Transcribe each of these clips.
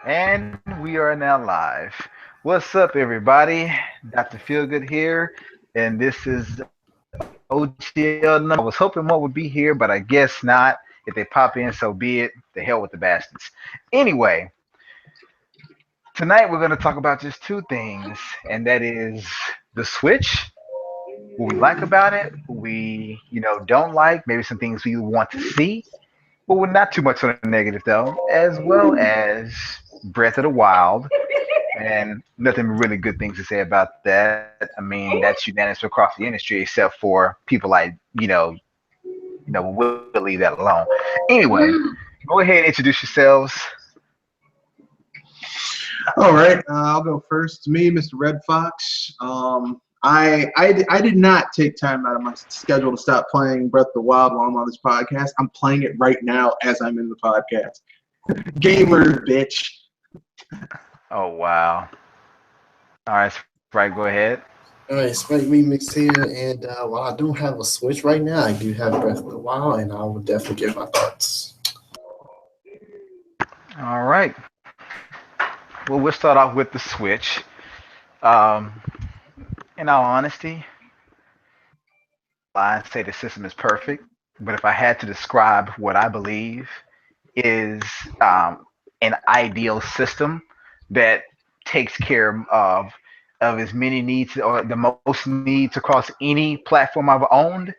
And we are now live. What's up, everybody? Dr. Feelgood here, and this is OGL number. I was hoping more would be here, but I guess not. If they pop in, so be it. The hell with the bastards. Anyway, tonight we're going to talk about just two things, and that is the Switch, what we like about it, what we don't like, maybe some things we want to see, but we're not too much on the negative though, as well as Breath of the Wild. And nothing really good things to say about that. I mean, that's unanimous across the industry, except for people like we'll leave that alone. Anyway, go ahead and introduce yourselves. All right, I'll go first. It's me, Mr. Red Fox. I did not take time out of my schedule to stop playing Breath of the Wild while I'm on this podcast. I'm playing it right now as I'm in the podcast. Gamer, bitch. Oh wow! All right, Sprite, go ahead. All right, Spike Remix here, and while I don't have a Switch right now, I do have Breath of the Wild, and I will definitely give my thoughts. All right. Well, we'll start off with the Switch. Um, in all honesty, I say the system is perfect, but if I had to describe what I believe is an ideal system that takes care of as many needs or the most needs across any platform I've owned,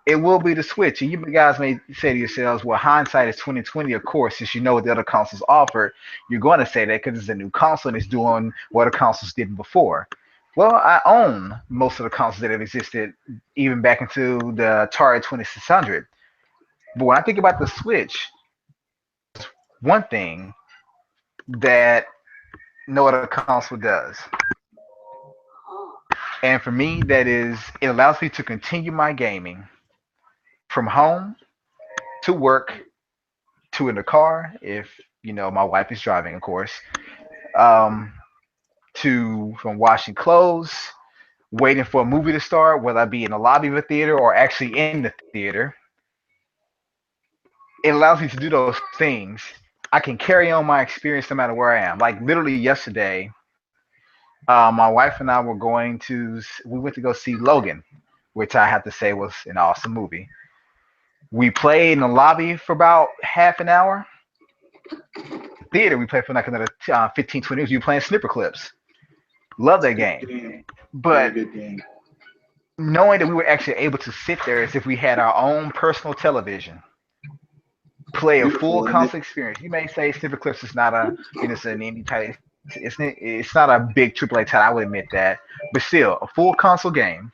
it will be the Switch. And you guys may say to yourselves, "Well, hindsight is 2020." Of course, since you know what the other consoles offer, you're going to say that because it's a new console and it's doing what the consoles did before. Well, I own most of the consoles that have existed, even back into the Atari 2600. But when I think about the Switch, one thing that no other console does. And for me, that is, it allows me to continue my gaming from home to work to in the car, if my wife is driving, of course, um, to from washing clothes, waiting for a movie to start, whether I be in the lobby of a theater or actually in the theater. It allows me to do those things. I can carry on my experience no matter where I am. Like literally yesterday, my wife and I were we went to go see Logan, which I have to say was an awesome movie. We played in the lobby for about half an hour. In the theater, we played for like another 15, 20 minutes. We were playing snipper clips. Love It's a that good game. game. Very But good game. knowing that we were actually able to sit there as if we had our own personal television, play a full Beautiful, isn't it? console experience. You may say snipper clips is not it's an indie title. It's not a big AAA title. I would admit that, but still, a full console game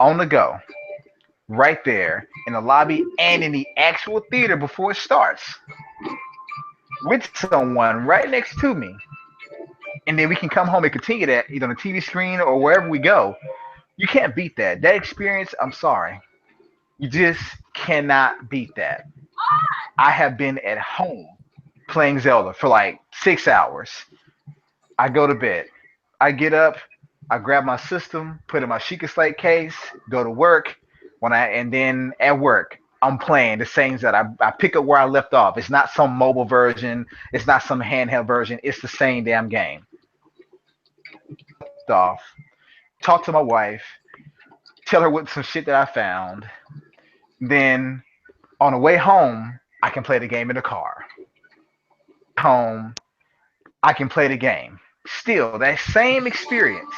on the go, right there in the lobby and in the actual theater before it starts, with someone right next to me, and then we can come home and continue that either on the TV screen or wherever we go. You can't beat that. That experience, I'm sorry, you just cannot beat that. I have been at home playing Zelda for like 6 hours. I go to bed. I get up. I grab my system, put it in my Sheikah Slate case, go to work. And then at work, I'm playing the same that I pick up where I left off. It's not some mobile version. It's not some handheld version. It's the same damn game. Off. Talk to my wife. Tell her what some shit that I found. Then on the way home, I can play the game in the car. Home, I can play the game. Still, that same experience.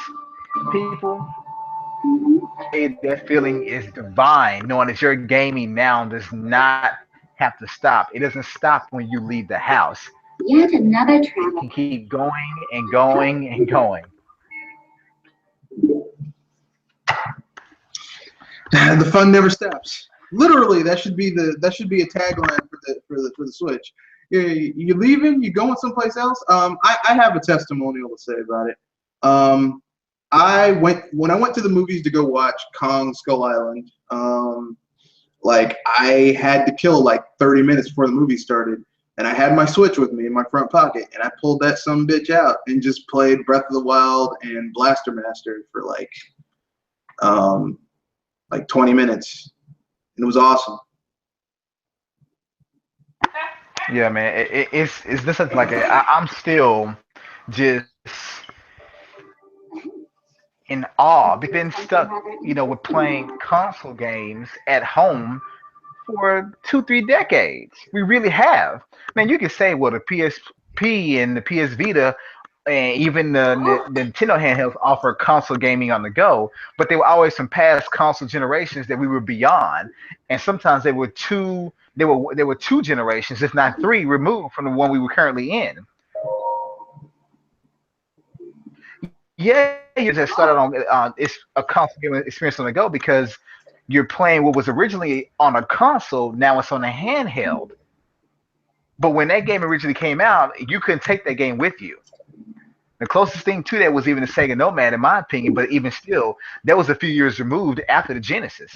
People, say that feeling is divine, knowing that your gaming now does not have to stop. It doesn't stop when you leave the house. Yet another travel. It can keep going and going and going. The fun never stops. Literally, that should be a tagline for the Switch. You leaving? You going someplace else? I have a testimonial to say about it. Um, when I went to the movies to go watch Kong Skull Island. Like I had to kill like 30 minutes before the movie started, and I had my Switch with me in my front pocket, and I pulled that some bitch out and just played Breath of the Wild and Blaster Master for um, like 20 minutes, and it was awesome. Yeah, man. It's this is like I'm still just in awe. We've been stuck, with playing console games at home for 2, 3 decades. We really have. Man, you could say, well, the PSP and the PS Vita and even the Nintendo handhelds offer console gaming on the go, but they were always from past console generations that we were beyond, and sometimes they were two generations, if not three, removed from the one we were currently in. Yeah, you just started on it's a console gaming experience on the go because you're playing what was originally on a console, now it's on a handheld. But when that game originally came out, you couldn't take that game with you. The closest thing to that was even the Sega Nomad, in my opinion, but even still, that was a few years removed after the Genesis.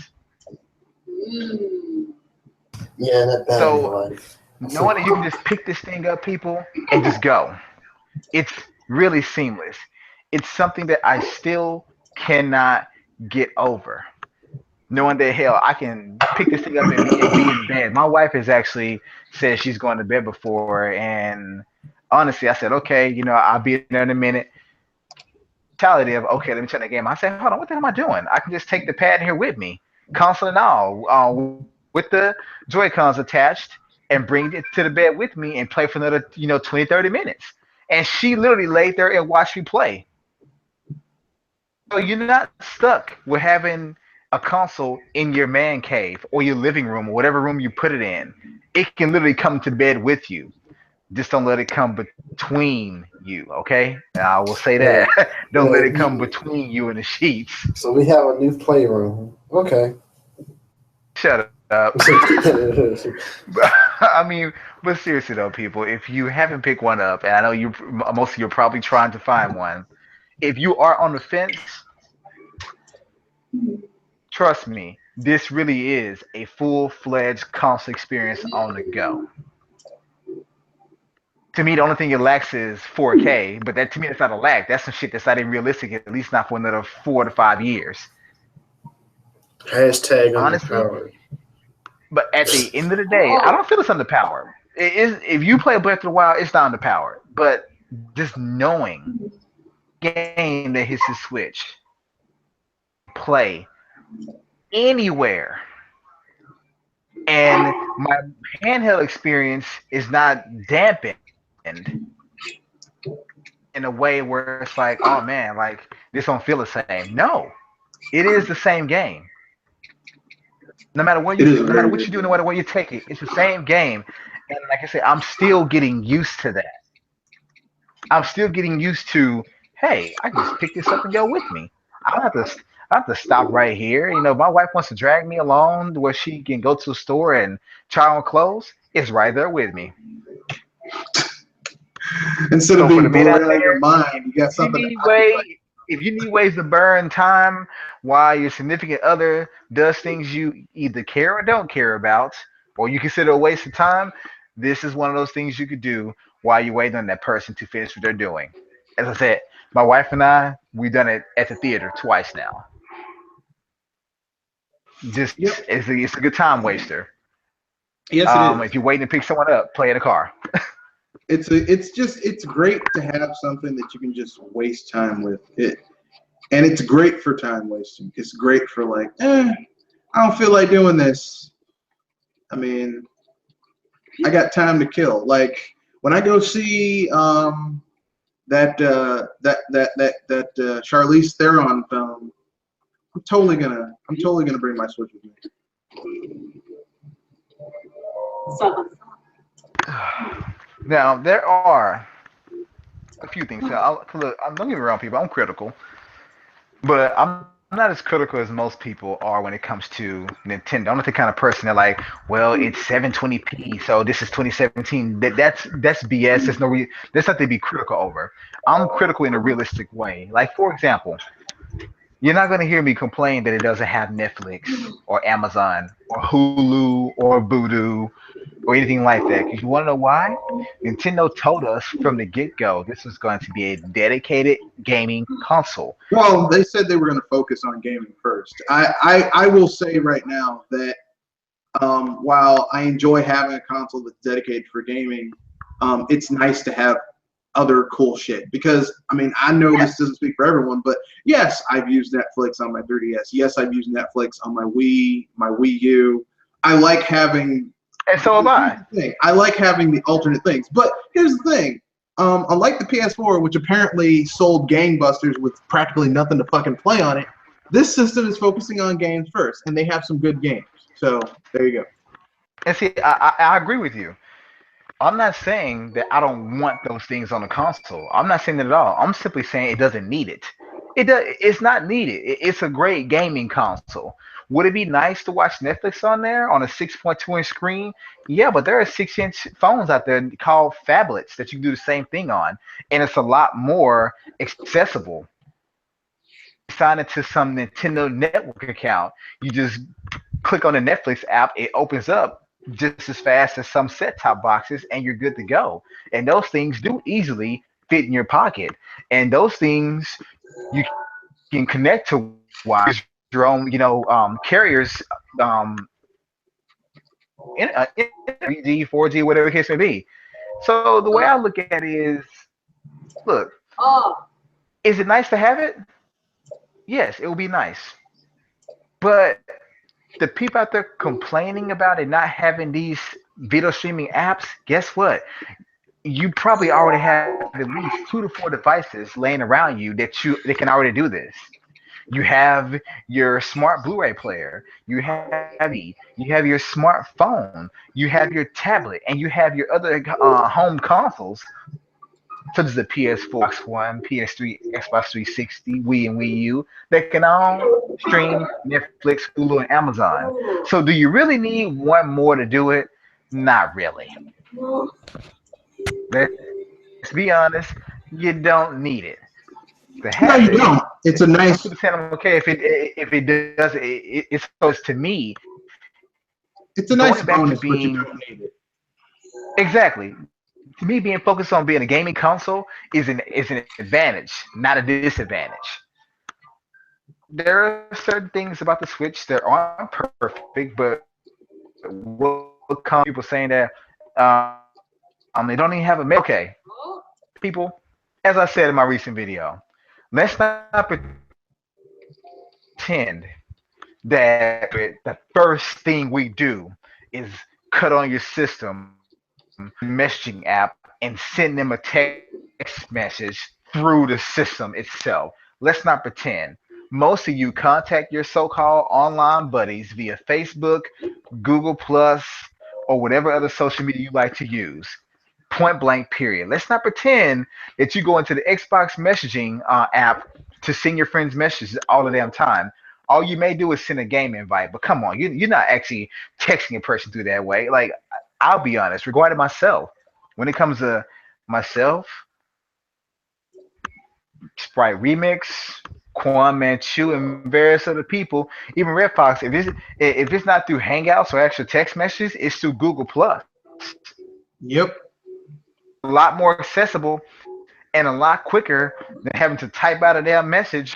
Yeah, that battery So life. knowing that you can just pick this thing up, people, and just go, it's really seamless. It's something that I still cannot get over. Knowing that hell, I can pick this thing up and be in bed. My wife has actually said she's going to bed before, and honestly, I said, okay, I'll be there in a minute. Mentality of okay, let me turn the game. I said, hold on, what the hell am I doing? I can just take the pad here with me, console and all, with the Joy Cons attached, and bring it to the bed with me and play for another 20, 30 minutes. And she literally laid there and watched me play. So you're not stuck with having a console in your man cave or your living room or whatever room you put it in. It can literally come to bed with you. Just don't let it come between you, okay? I will say Yeah, that. Don't yeah. let it come between you and the sheets. So we have a new playroom. Okay. Shut up. Yeah, I mean, but seriously though, people, if you haven't picked one up, and I know most of you are probably trying to find one, if you are on the fence, trust me, this really is a full-fledged console experience on the go. To me, the only thing it lacks is 4K, but that to me, that's not a lack. That's some shit that's not even realistic, at least not for another 4 to 5 years. Hashtag Honestly, underpowered. but at the end of the day, I don't feel it's underpowered. It is, if you play Breath of the Wild, it's not underpowered. But just knowing game that hits the Switch, play anywhere, and my handheld experience is not dampened in a way where it's like, oh man, like this don't feel the same. No, it is the same game. It is No a matter very what you good do, no game. matter where you take it, it's the same game. And like I said, I'm still getting used to that. I'm still getting used to, hey, I can just pick this up and go with me. I don't have to. I don't have to stop right here. If my wife wants to drag me along where she can go to the store and try on clothes, it's right there with me. Instead of So for the being men bored out out of your there, mind, you got if you something to need occupy way, if you need ways to burn time while your significant other does things you either care or don't care about, or you consider a waste of time, this is one of those things you could do while you're waiting on that person to finish what they're doing. As I said, my wife and I, we've done it at the theater twice now. you. Just Yep. it's a good time waster. Yes, it is. If you're waiting to pick someone up, play in the car. It's great to have something that you can just waste time with it, and it's great for time wasting. It's great for like, I don't feel like doing this. I mean, I got time to kill. Like when I go see that Charlize Theron film, I'm totally gonna bring my Switch with me. Now there are a few things. So look, don't get me wrong, people. I'm critical. But I'm not as critical as most people are when it comes to Nintendo. I'm not the kind of person that like, well, it's 720p, so this is 2017. That's BS. There's nothing to be critical over. I'm critical in a realistic way. Like for example, you're not going to hear me complain that it doesn't have Netflix or Amazon or Hulu or Vudu or anything like that. Because you want to know why? Nintendo told us from the get go this was going to be a dedicated gaming console. Well, they said they were going to focus on gaming first. I will say right now that while I enjoy having a console that's dedicated for gaming, it's nice to have other cool shit. Because I mean, I know this doesn't speak for everyone, but yes, I've used Netflix on my 3DS. Yes, I've used Netflix on my Wii U. I like having. And so have I. I like having the alternate things. But here's the thing. Unlike the PS4, which apparently sold gangbusters with practically nothing to fucking play on it, this system is focusing on games first, and they have some good games. So there you go. And see, I agree with you. I'm not saying that I don't want those things on the console. I'm not saying that at all. I'm simply saying it doesn't need it. It's not needed. It's a great gaming console. Would it be nice to watch Netflix on there on a 6.2-inch screen? Yeah, but there are 6-inch phones out there called phablets that you can do the same thing on, and it's a lot more accessible. Sign into some Nintendo Network account. You just click on the Netflix app. It opens up just as fast as some set-top boxes, and you're good to go. And those things do easily fit in your pocket. And those things you can connect to your own, carriers, in 3G, 4G, whatever the case may be. So the way I look at it is, look, is it nice to have it? Yes, it would be nice. But the people out there complaining about it not having these video streaming apps, guess what? You probably already have at least 2 to 4 devices laying around you that can already do this. You have your smart Blu-ray player, you have you have your smartphone, you have your tablet, and you have your other home consoles such as the PS4, Xbox One, PS3, Xbox 360, Wii and Wii U, that can all stream Netflix, Hulu, and Amazon. So do you really need one more to do it? Not really. Let's be honest, you don't need it. To No, have you it, don't. It's a some nice. people say I'm okay if it does. It's supposed to me It's a nice going back to bonus, but you being don't need it. exactly to me being focused on being a gaming console is an advantage, not a disadvantage. There are certain things about the Switch that aren't perfect, but what comes people saying that they don't even have a okay. People, as I said in my recent video, let's not pretend that the first thing we do is cut on your system, messaging app, and send them a text message through the system itself. Let's not pretend. Most of you contact your so-called online buddies via Facebook, Google Plus, or whatever other social media you like to use. Point blank, period. Let's not pretend that you go into the Xbox messaging app to send your friends messages all the damn time. All you may do is send a game invite, but come on, you're not actually texting a person through that way. Like, I'll be honest, regarding myself, when it comes to myself, Sprite Remix, Quan Manchu, and various other people, even Red Fox, if it's not through Hangouts or actual text messages, it's through Google Plus. Yep. A lot more accessible and a lot quicker than having to type out a damn message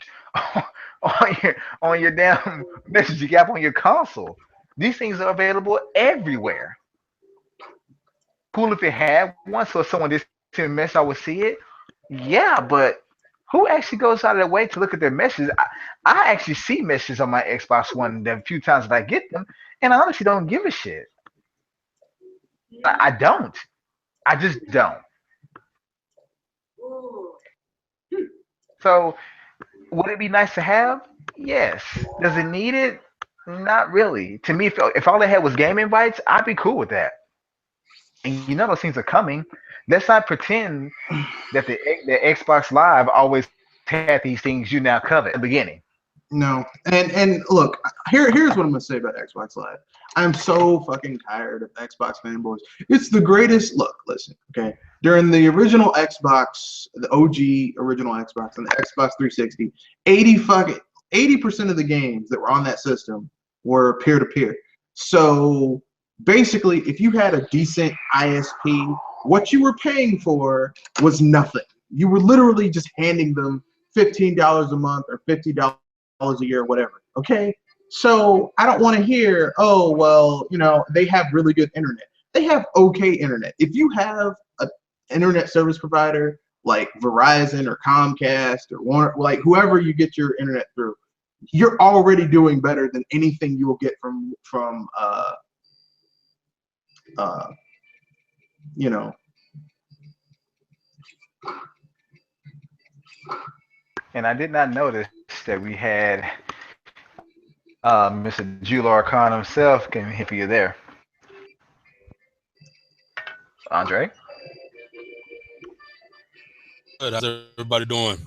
on your damn messaging app on your console. These things are available everywhere. Cool if it had one, so if someone did send a message, I would see it. Yeah, but who actually goes out of their way to look at their messages? I actually see messages on my Xbox One the few times that I get them, and I honestly don't give a shit. I don't. I just don't. So would it be nice to have? Yes. Does it need it? Not really. To me, if all they had was game invites, I'd be cool with that. And you know those things are coming. Let's not pretend that the Xbox Live always had these things you now covet at the beginning. No. And look, here's what I'm gonna say about Xbox Live. I'm so fucking tired of Xbox fanboys. It's the greatest. Look, listen, okay. During the original Xbox, the OG original Xbox and the Xbox 360, 80% of the games that were on that system were peer to peer. So basically, if you had a decent ISP, what you were paying for was nothing. You were literally just handing them $15 a month or $50 a year, whatever. Okay, So I don't want to hear, oh, well, they have really good internet. They have okay internet. If you have an internet service provider like Verizon or Comcast or Warner, like whoever you get your internet through, you're already doing better than anything you will get from you know. And I did not notice that we had Mr. Jular Khan himself came here for you there. Andre? Good. How's everybody doing?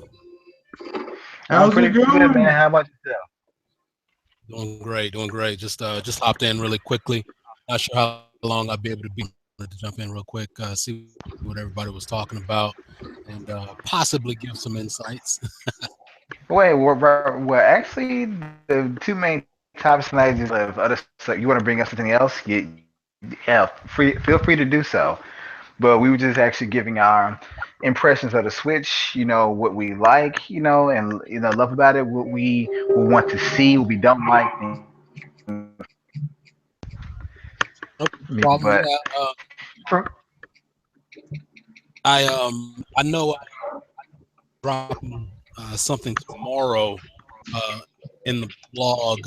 I'm How's pretty it good, man. going? How about yourself? Doing great. Doing great. Just hopped in really quickly. Not sure how long I'll be able to be. Wanted to jump in real quick, see what everybody was talking about, and possibly give some insights. Wait, we're actually the two main topics tonight is of other stuff. You want to bring up something else? Yeah, feel free to do so. But we were just actually giving our impressions of the Switch. What we like. And love about it. What we want to see. What we don't like. No But problem. Yeah. I know I'm dropping something tomorrow uh, in the blog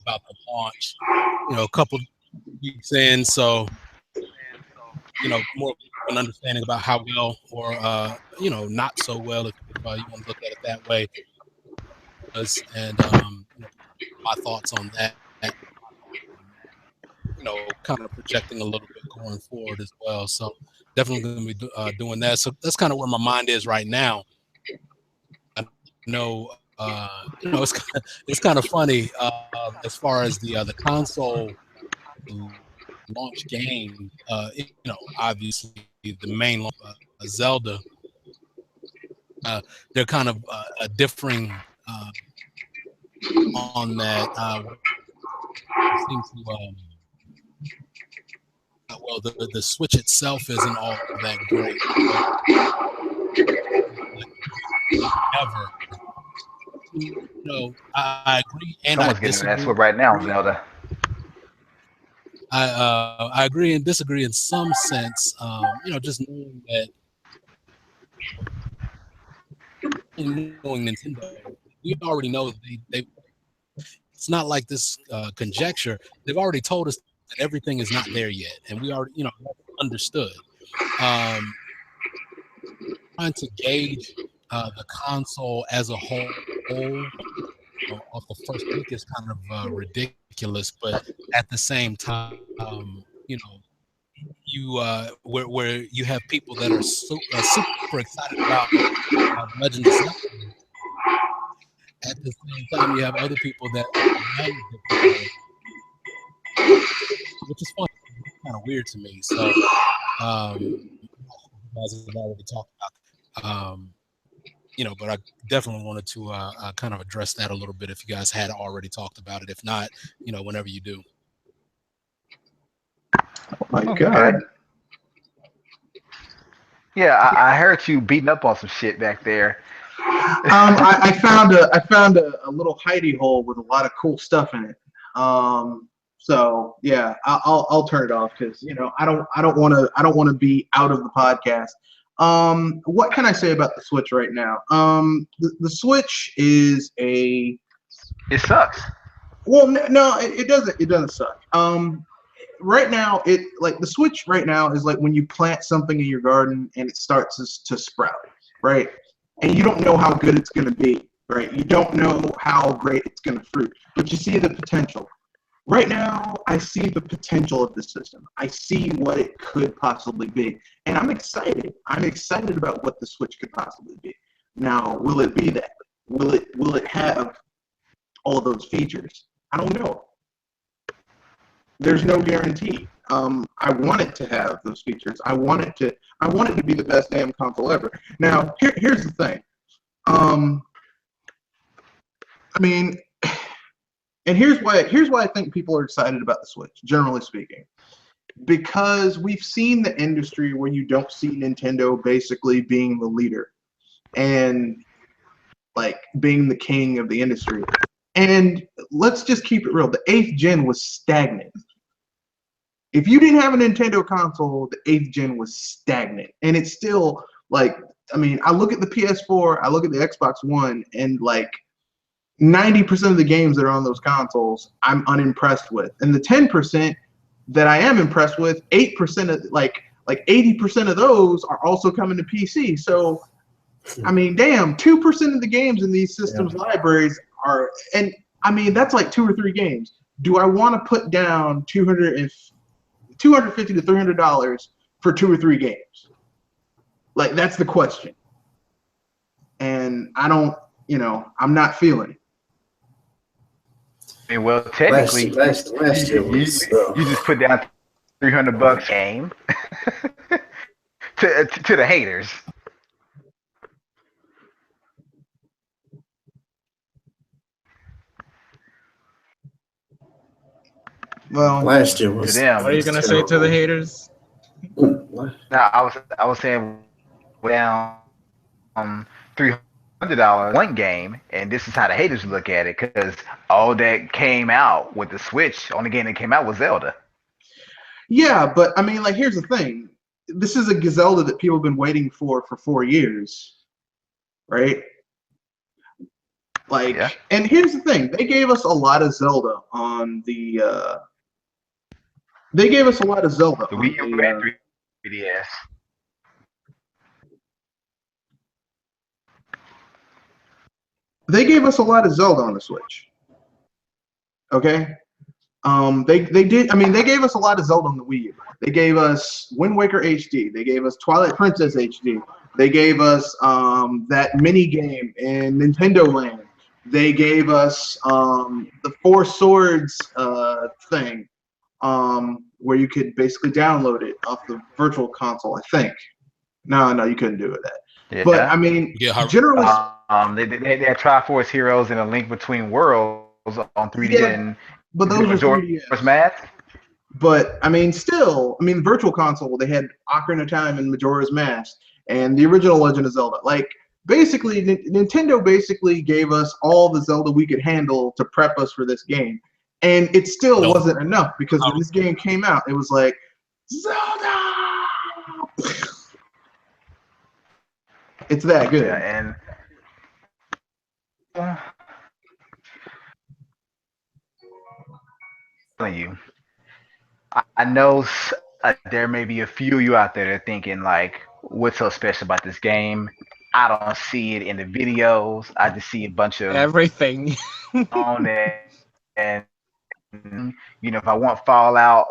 about the launch. A couple weeks in, so more of an understanding about how well or not so well, if you want to look at it that way, and my thoughts on that. Kind of projecting a little bit going forward as well. So definitely going to be doing that. So that's kind of where my mind is right now. I know, it's kind of funny as far as the console launch game. Obviously the main Zelda. They're kind of differing on that. Seem to well, the Switch itself isn't all that great, but ever. I agree and I someone's getting that disagree. sword right now, Zelda. I agree and disagree in some sense. Just knowing that, knowing Nintendo, we already know they. It's not like this conjecture. They've already told us that everything is not there yet, and we already, understood. Um, Trying to gauge the console as a whole off the first week is kind of ridiculous, but at the same time, you where you have people that are super excited about Legend of Zelda. At the same time, you have other people that love the which is fun, kind of weird to me. So, you guys have already talked about, but I definitely wanted to kind of address that a little bit if you guys had already talked about it. If not, whenever you do. Oh my Okay. God. Yeah, I heard you beating up on some shit back there. I found a little hidey hole with a lot of cool stuff in it. So yeah, I'll turn it off because I don't want to be out of the podcast. What can I say about the Switch right now? The Switch is a It sucks. well, no, it doesn't suck. Right now, like the Switch right now is like when you plant something in your garden and it starts to sprout, right? And you don't know how good it's going to be, right? You don't know how great it's going to fruit, but you see the potential. Right now, I see the potential of the system. I see what it could possibly be, and I'm excited. I'm excited about what the Switch could possibly be. Now, will it be that? Will it have all of those features? I don't know. There's no guarantee. I want it to have those features. I want it to be the best damn console ever. Now, here's the thing. I mean, and here's why I think people are excited about the Switch, generally speaking. Because we've seen the industry where you don't see Nintendo basically being the leader. And like being the king of the industry. And let's just keep it real. The 8th gen was stagnant. If you didn't have a Nintendo console, the 8th gen was stagnant. And it's still like, I mean, I look at the PS4, I look at the Xbox One, and like 90% of the games that are on those consoles, I'm unimpressed with. And the 10% that I am impressed with, 8% of like 80% of those are also coming to PC. So, I mean, damn, 2% of the games in these systems libraries are, and I mean, that's like 2 or 3 games. Do I want to put down $250 to $300 for 2 or 3 games? Like, that's the question. And I don't, I'm not feeling it. I mean, well, technically, last year was you just put down $300 game to the haters. Well, last year To was. them. What are you gonna say to the haters? No, I was saying down $300 one game, and this is how the haters look at it because all that came out with the Switch, only game that came out was Zelda. yeah, but I mean, like, here's the thing. This is a Zelda that people have been waiting for 4 years, right? Like, Yeah. and here's the thing. They gave us a lot of Zelda on the. They gave us a lot of Zelda The on Wii U and the. 3DS. They gave us a lot of Zelda on the Switch. Okay. They did. I mean, they gave us a lot of Zelda on the Wii U. They gave us Wind Waker HD. They gave us Twilight Princess HD. They gave us that mini game in Nintendo Land. They gave us the Four Swords thing, where you could basically download it off the Virtual Console. I think. No, you couldn't do it. Yeah. But I mean, generally. They had Triforce Heroes and A Link Between Worlds on 3D Yeah, and but those were Majora's 3DS. Mask. But I mean, still, I mean, Virtual Console, they had Ocarina of Time and Majora's Mask and the original Legend of Zelda. Like, basically, Nintendo basically gave us all the Zelda we could handle to prep us for this game. And it still wasn't enough because when this game came out, it was like, Zelda! It's that good. Yeah, and telling you, I know there may be a few of you out there that are thinking like, what's so special about this game? I don't see it in the videos. I just see a bunch of Everything. on it, and if I want Fallout,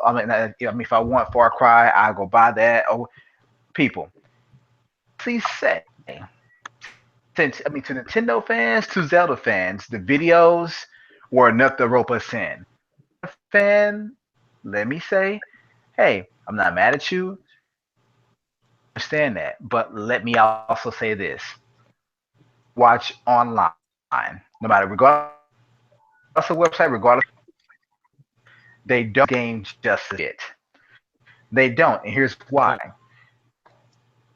if I want Far Cry, I'll go buy that. Oh, people, please say, to Nintendo fans, to Zelda fans, the videos were enough to rope us in. Fan, let me say, hey, I'm not mad at you. I understand that, but let me also say this: watch online, no matter regardless of website, regardless. They don't game justice yet. They don't, and here's why.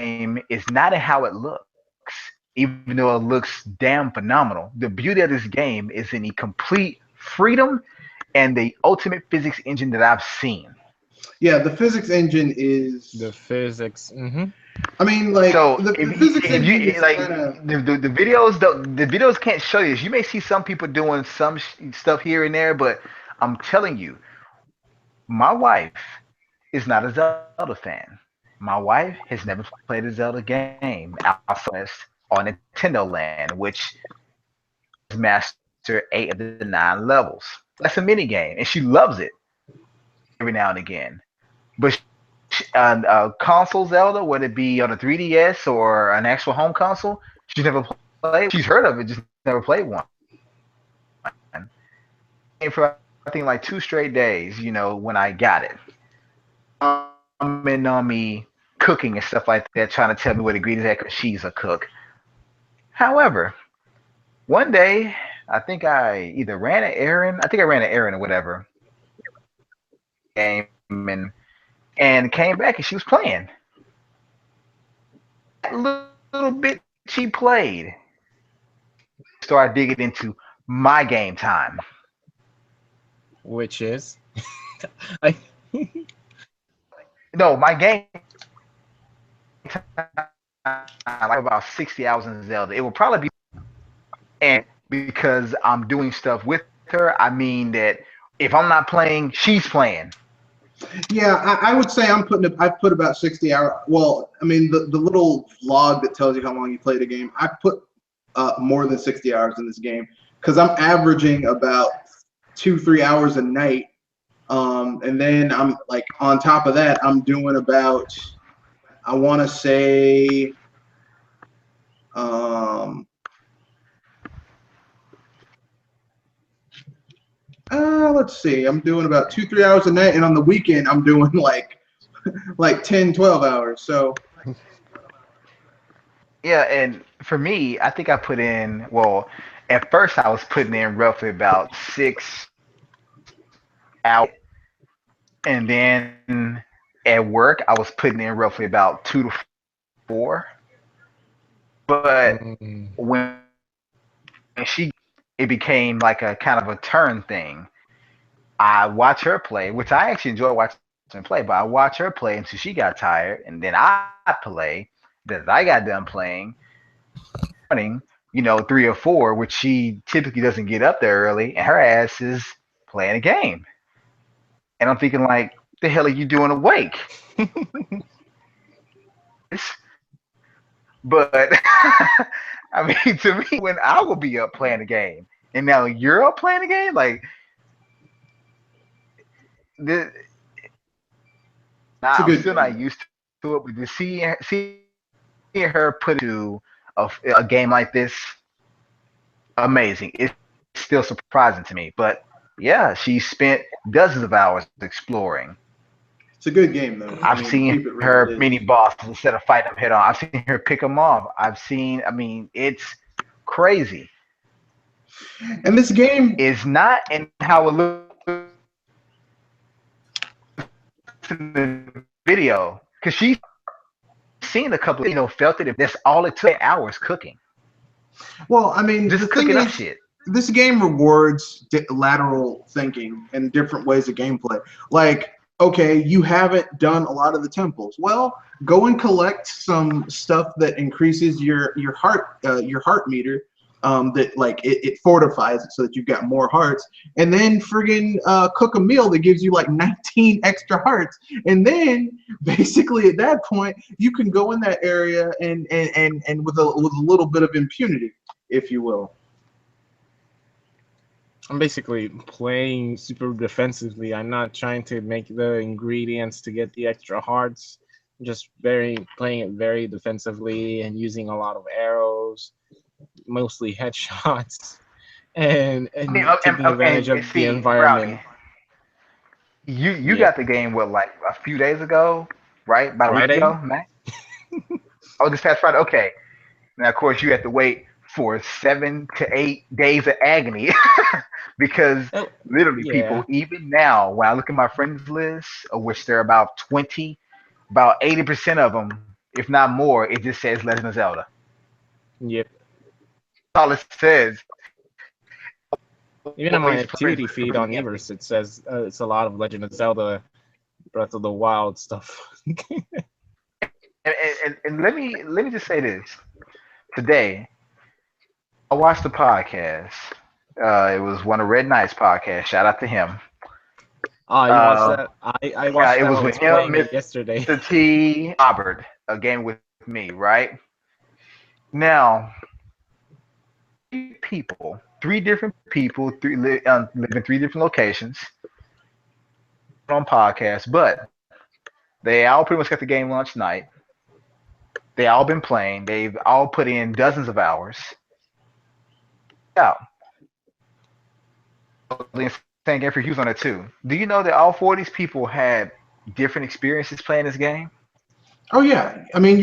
Game is not in how it looks, even though it looks damn phenomenal. The beauty of this game is in the complete freedom and the ultimate physics engine that I've seen. Yeah, the physics engine is The physics. I mean, like, So the if physics you engine is like kinda, the videos, the videos can't show you this. You may see some people doing some stuff here and there, but I'm telling you, my wife is not a Zelda fan. My wife has never played a Zelda game outside on Nintendo Land, which is master 8 of the 9 levels. That's a mini game, and she loves it every now and again. But console Zelda, whether it be on a 3DS or an actual home console, she's never played. She's heard of it, just never played one. And for I think like 2 straight days, when I got it, commenting on me cooking and stuff like that, trying to tell me what ingredients at because she's a cook. However, one day I think I either ran an errand. I think I ran an errand or whatever. Game and came back and she was playing. That little bit she played start digging into my game time. Which is, I No, my game like about 60 hours in Zelda. It will probably be, and because I'm doing stuff with her, I mean that if I'm not playing, she's playing. Yeah, I would say I've put about 60 hours. Well, I mean the little log that tells you how long you played a game. I put more than 60 hours in this game because I'm averaging about 2-3 hours a night. And then I'm like on top of that, I'm doing about I want to say um, let's see, I'm doing about 2-3 hours a night, and on the weekend I'm doing like 10-12 hours. So Yeah, and for me, I think I put in, well, at first I was putting in roughly about 6 hours, and then at work I was putting in roughly about 2 to 4. But mm, when she, it became like a kind of a turn thing. I watch her play, which I actually enjoy watching play, but I watch her play until she got tired, and then I play. Then I got done playing, running, 3 or 4, which she typically doesn't get up there early, and her ass is playing a game. And I'm thinking like, the hell are you doing awake? But I mean, to me, when I will be up playing a game, and now you're up playing a game, like this, it's a I'm good still game not though. used to it. But to see her put into a game like this, amazing. It's still surprising to me. But yeah, she spent dozens of hours exploring. It's a good game though. I I've mean, to seen keep it real, it her is. mini bosses instead of fighting them head on. I've seen her pick them off. I mean, it's crazy. And this game, It's not in how it looks in the video, because she's seen a couple, felt it. If that's all it took, hours cooking, well, I mean, the just thing cooking up is, shit. this game rewards lateral thinking and different ways of gameplay. Like, okay, you haven't done a lot of the temples. Well, go and collect some stuff that increases your heart meter. That like it fortifies it so that you've got more hearts, and then friggin' cook a meal that gives you like 19 extra hearts, and then basically at that point you can go in that area and with a little bit of impunity, if you will. I'm basically playing super defensively. I'm not trying to make the ingredients to get the extra hearts. I'm just playing it very defensively and using a lot of arrows, mostly headshots, and I mean, and taking advantage and of the see, Brownie, environment. you Yep. got the game what, like a few days ago, right? About a week Friday? ago, Matt? Oh, this past Friday. Okay. Now, of course, you have to wait for 7 to 8 days of agony because Oh, literally, yeah. people, even now, when I look at my friends list, of which there are about 20, about 80% of them, if not more, it just says Legend of Zelda. Yep. That's all it says. Even on my Always activity praise feed for on the game. Everest, it says it's a lot of Legend of Zelda Breath of the Wild stuff. And let me just say this. Today, I watched the podcast. It was one of Red Knight's podcasts. Shout out to him. Ah, you watched Uh, that? I watched it that was while I with was him, playing it yesterday. Mr. T, Robert, a game with me, right? Now, three different people, live in 3 different locations on podcasts, but they all pretty much got the game launch night. They all been playing. They've all put in dozens of hours. Yeah, saying Jeffrey Hughes on it too. Do you know that all 4 of these people had different experiences playing this game? Oh yeah, I mean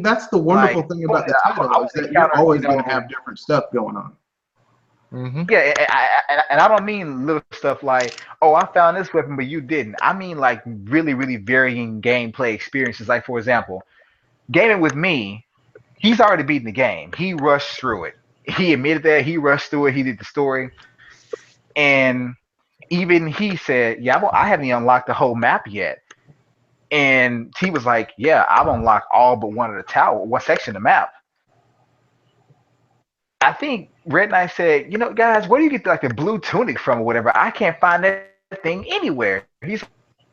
that's the wonderful Like, thing about the I title is would that you're encounter, always going to have different stuff going on. Hmm. yeah, and I don't mean little stuff like, oh, I found this weapon, but you didn't. I mean like really, really varying gameplay experiences. Like, for example, gaming with me, he's already beaten the game. He rushed through it. He admitted that he rushed through it. He did the story, and even he said, "Yeah, I haven't even unlocked the whole map yet." And he was like, "Yeah, I've unlocked all but one of the tower, one section of the map." I think Red Knight said, "You know, guys, where do you get like the blue tunic from or whatever? I can't find that thing anywhere." He's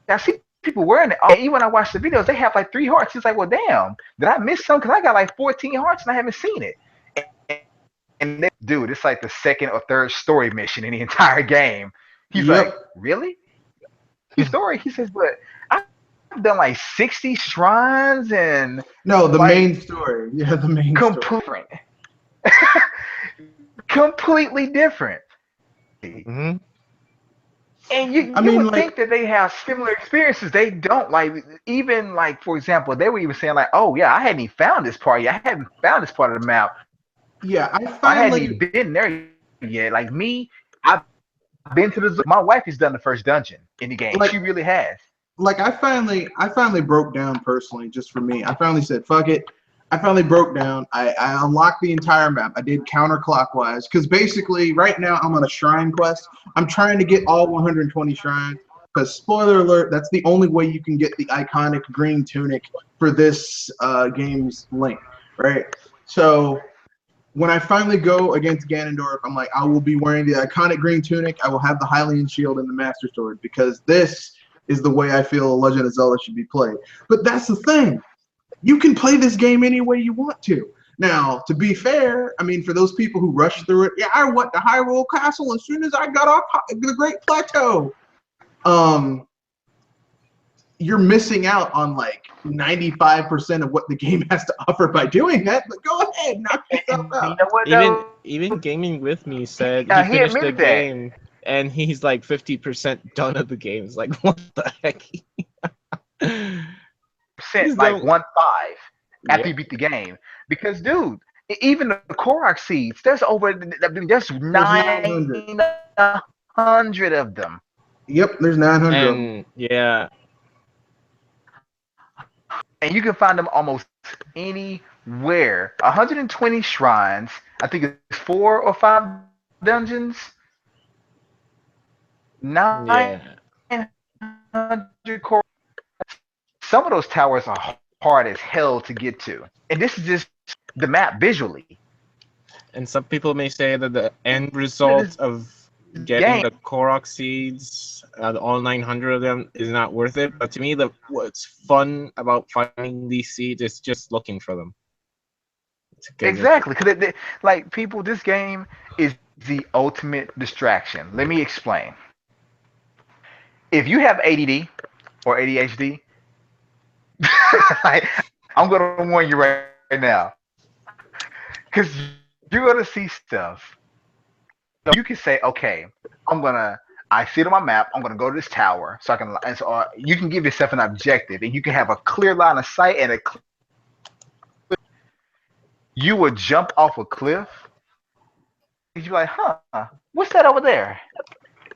I see people wearing it. And even when I watch the videos, they have like 3 hearts. He's like, "Well, damn, did I miss some? Because I got like 14 hearts and I haven't seen it." And they, dude, it's like the second or third story mission in the entire game. He's Yep. like, "Really? The story?" He says, "But I've done like 60 shrines and No, the like main story. Yeah, the main story. different, completely different." Hmm. And you I you mean, would like, think that they have similar experiences. They don't. Like even like for example, they were even saying like, "Oh yeah, I hadn't even found this part yet. I hadn't found this part of the map. yeah, I hadn't even been there yet." Like me, I've been to the zoo. My wife has done the first dungeon in the game. She really like, has. I finally broke down personally, just for me. I finally said, fuck it. I finally broke down. I unlocked the entire map. I did counterclockwise because basically right now I'm on a shrine quest. I'm trying to get all 120 shrines because spoiler alert, that's the only way you can get the iconic green tunic for this game's link, right? So when I finally go against Ganondorf, I'm like, I will be wearing the iconic green tunic. I will have the Hylian shield and the Master Sword because this is the way I feel Legend of Zelda should be played. But that's the thing. You can play this game any way you want to. Now, to be fair, I mean, for those people who rush through it, yeah, I went to Hyrule Castle as soon as I got off the Great Plateau. Um, you're missing out on like 95% of what the game has to offer by doing that. But go ahead, knock yourself And you out. know what Even though? even gaming with me said he He finished the admitted that. game and he's like 50% done of the game. It's like what the heck? Percent He's like done. 1.5 after Yeah. you beat the game. Because dude, even the Korok seeds, there's There's 900. 900 of them. Yep, there's 900 of them. And yeah, And you can find them almost anywhere. 120 shrines. I think it's 4 or 5 dungeons. yeah. 900 core. Some of those towers are hard as hell to get to. And this is just the map visually. And some people may say that the end This result of getting game, the Korok seeds, all 900 of them, is not worth it. But to me, what's fun about finding these seeds is just looking for them. exactly. Because like people, this game is the ultimate distraction. Let me explain. If you have ADD or ADHD, like, I'm gonna warn you right now, because you're gonna see stuff. You can say, okay, I'm gonna. I see it on my map. I'm gonna go to this tower, so I can. And so, you can give yourself an objective, and you can have a clear line of sight and you would jump off a cliff. You're like, huh? What's that over there?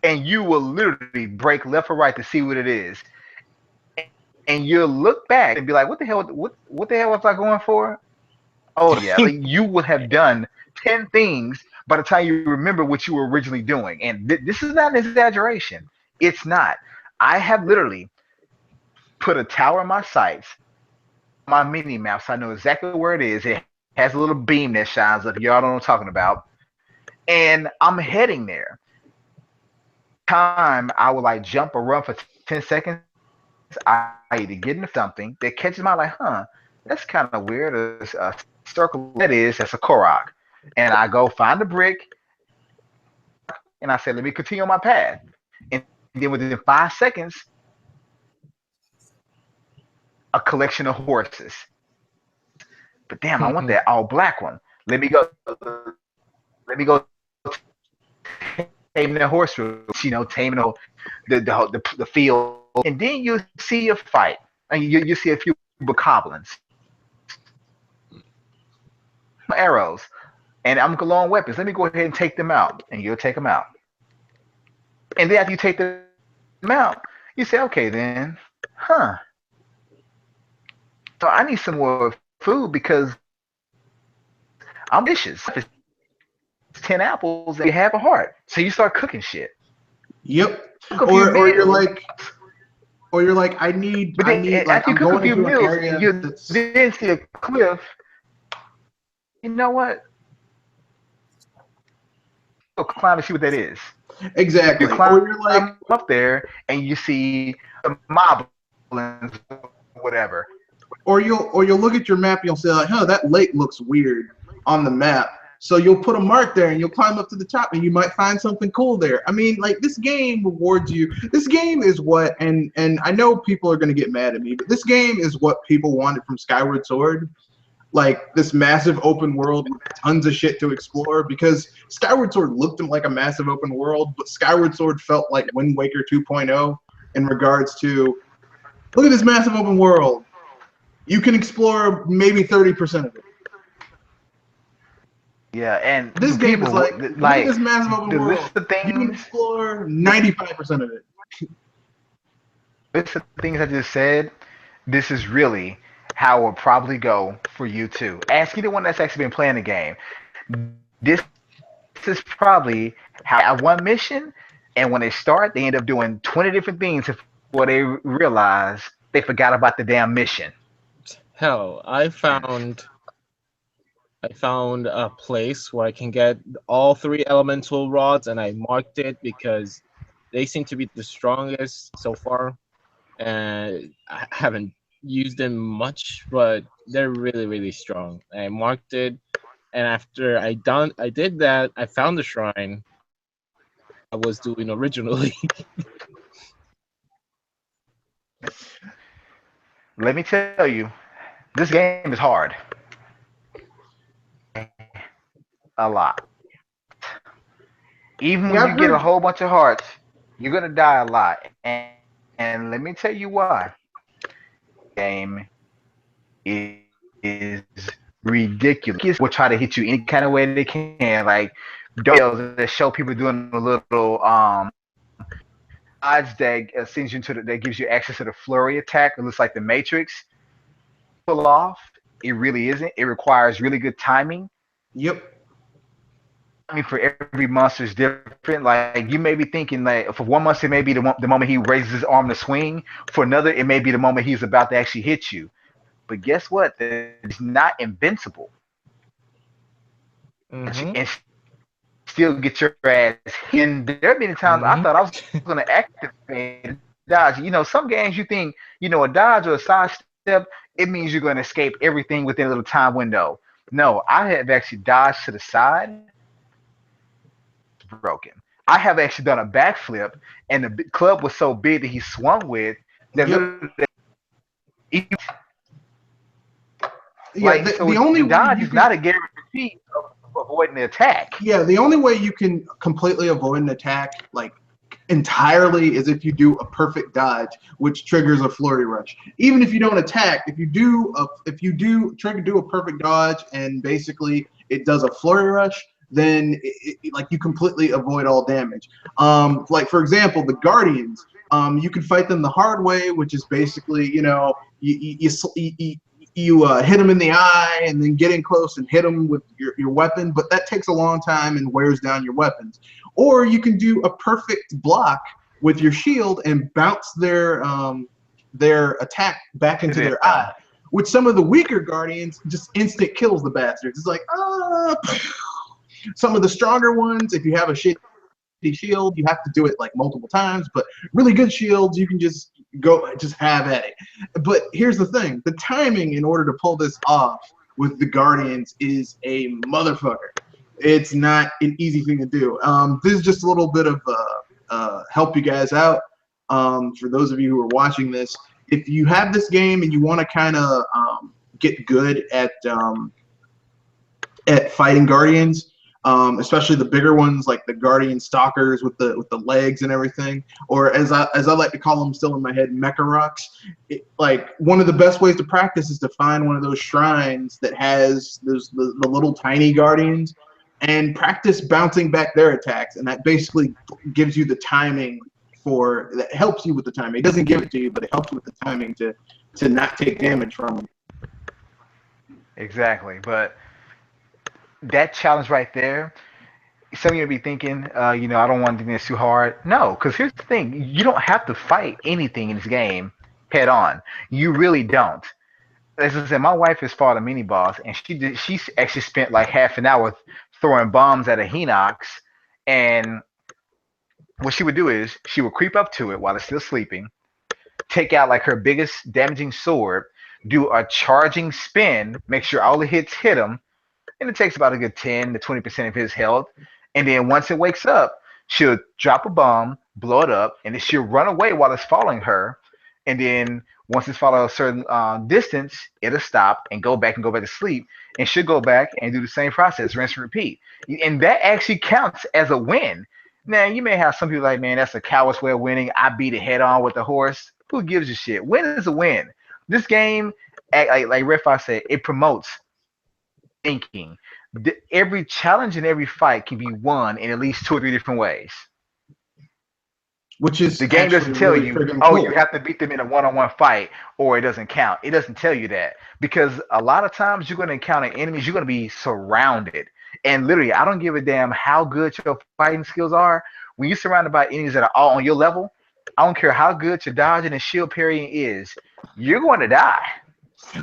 And you will literally break left or right to see what it is, and you'll look back and be like, what the hell? What the hell was I going for? Oh yeah, like you would have done 10 things by the time you remember what you were originally doing. And this is not an exaggeration. It's not. I have literally put a tower in my sights, my mini map, so I know exactly where it is. It has a little beam that shines up. Y'all know what I'm talking about. And I'm heading there. Time I would like jump or run for 10 seconds. I either get into something that catches my eye, like, huh, that's kind of weird. There's a circle that's a Korok. And I go find the brick and I say, let me continue on my path. And then within 5 seconds, a collection of horses. But damn, I want that all black one. Let me go. Let me go tame that horse, taming the field, and then you see a fight, and you see a few bokoblins, arrows, and I'm low on weapons. Let me go ahead and take them out, and you'll take them out. And then after you take them out, you say, okay, then, huh? So I need some more food because I'm vicious. 10 apples and you have a heart. So you start cooking shit. Yep. Cook a few Or you're meals. like, But then like after you I'm cook a going few into an meals and area you that's then see a cliff, you know what? Go climb and see what that is. You exactly. Or climb you're like, up there and you see the moblins, whatever. you'll look at your map and you'll say like, huh, that lake looks weird on the map. So you'll put a mark there and you'll climb up to the top and you might find something cool there. I mean, like this game rewards you. This game is what, and I know people are gonna get mad at me, but this game is what people wanted from Skyward Sword. Like this massive open world with tons of shit to explore, because Skyward Sword looked like a massive open world, but Skyward Sword felt like Wind Waker 2.0 in regards to, look at this massive open world. You can explore maybe 30% of it. Yeah, and This game is people like, look at like this massive open the world. list of You can things, explore 95% of it. I just said. This is really how it would probably go for you too. Ask anyone that's actually been playing the game. This is probably how at one mission, and when they start, they end up doing 20 different things before they realize they forgot about the damn mission. Hell, I found a place where I can get all 3 elemental rods, and I marked it because they seem to be the strongest so far. And I haven't used them much, but they're really, really strong. I marked it, and after I did that, I found the shrine I was doing originally. Let me tell you, this game is hard. A lot. Even Yeah, when I've you get a heard. whole bunch of hearts, you're gonna die a lot. And let me tell you why. Game is ridiculous. Will try to hit you any kind of way they can. Like videos that show people doing a little dodge that sends you into that gives you access to the flurry attack. It looks like the Matrix. Pull off. It really isn't. It requires really good timing. Yep. I mean, for every monster is different. Like you may be thinking, like for one monster, it may be the moment he raises his arm to swing. For another, it may be the moment he's about to actually hit you. But guess what? It's not invincible. Mm-hmm. And still get your ass hit. And there have been times I Mm-hmm. thought I was going to activate dodge. You know, some games you think, a dodge or a sidestep, it means you're going to escape everything within a little time window. No, I have actually dodged to the side. It's broken. I have actually done a backflip, and the club was so big that he swung with that Yep. literally, Yeah. like, The, so the only the way dodge you is can not a guarantee of avoiding the attack. Yeah, the only way you can completely avoid an attack, like entirely, is if you do a perfect dodge, which triggers a flurry rush. Even if you don't attack, if you do a perfect dodge and basically it does a flurry rush, then like you completely avoid all damage. Like for example, the Guardians. You can fight them the hard way, which is basically, you hit them in the eye and then get in close and hit them with your weapon, but that takes a long time and wears down your weapons. Or you can do a perfect block with your shield and bounce their attack back into their eye. With some of the weaker Guardians, just instant kills the bastards. It's like, some of the stronger ones, if you have a shitty shield, you have to do it like multiple times, but really good shields, you can just have at it. But here's the thing, the timing in order to pull this off with the Guardians is a motherfucker. It's not an easy thing to do. This is just a little bit of help you guys out. For those of you who are watching this, if you have this game and you want to kind of get good at fighting Guardians, especially the bigger ones like the Guardian Stalkers with the legs and everything, or as I like to call them still in my head, Mecha Rocks. Like one of the best ways to practice is to find one of those shrines that has the little tiny Guardians and practice bouncing back their attacks, and that basically gives you the timing that helps you with the timing. It doesn't give it to you, but it helps with the timing to not take damage from them. Exactly, but that challenge right there, some of you may be thinking, I don't want to do this too hard. No, because here's the thing: you don't have to fight anything in this game head on. You really don't. As I said, my wife has fought a mini boss, and she actually spent like half an hour throwing bombs at a Hinox, and what she would do is she would creep up to it while it's still sleeping, take out like her biggest damaging sword, do a charging spin, make sure all the hits hit him, and it takes about a good 10 to 20% of his health. And then once it wakes up, she'll drop a bomb, blow it up, and then she'll run away while it's following her. And then once it's followed a certain distance, it'll stop and go back to sleep. And she'll go back and do the same process, rinse and repeat. And that actually counts as a win. Now, you may have some people like, man, that's a coward's way of winning. I beat it head on with the horse. Who gives a shit? Win is a win. This game, like Red Fox said, it promotes thinking. Every challenge and every fight can be won in at least two or three different ways. which is The game actually doesn't tell really you, friggin' oh, cool. you have to beat them in a one-on-one fight or it doesn't count. It doesn't tell you that because a lot of times you're going to encounter enemies, you're going to be surrounded. And literally, I don't give a damn how good your fighting skills are. When you're surrounded by enemies that are all on your level, I don't care how good your dodging and shield parrying is, you're going to die.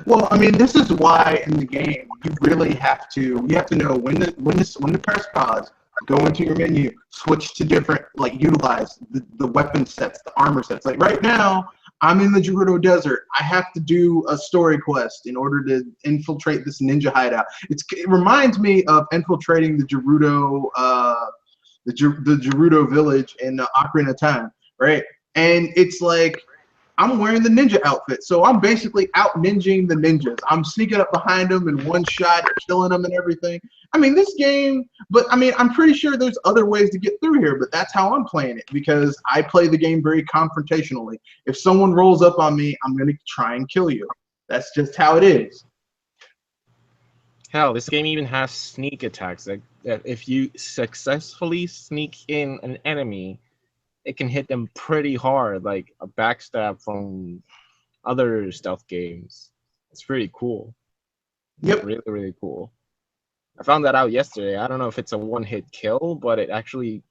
Well, I mean, this is why in the game you have to know when to press pause, go into your menu, switch to different, like utilize the weapon sets, the armor sets. Like right now, I'm in the Gerudo Desert. I have to do a story quest in order to infiltrate this ninja hideout. It reminds me of infiltrating the Gerudo the Gerudo village in Ocarina of Time, right? And it's like I'm wearing the ninja outfit, so I'm basically out ninjing the ninjas. I'm sneaking up behind them in one shot, killing them and everything. I mean, this game, but I mean, I'm pretty sure there's other ways to get through here, but that's how I'm playing it because I play the game very confrontationally. If someone rolls up on me, I'm going to try and kill you. That's just how it is. Hell, this game even has sneak attacks. Like that if you successfully sneak in an enemy, it can hit them pretty hard, like a backstab from other stealth games. It's pretty cool. Yep. Really, really cool. I found that out yesterday. I don't know if it's a one-hit kill, but it actually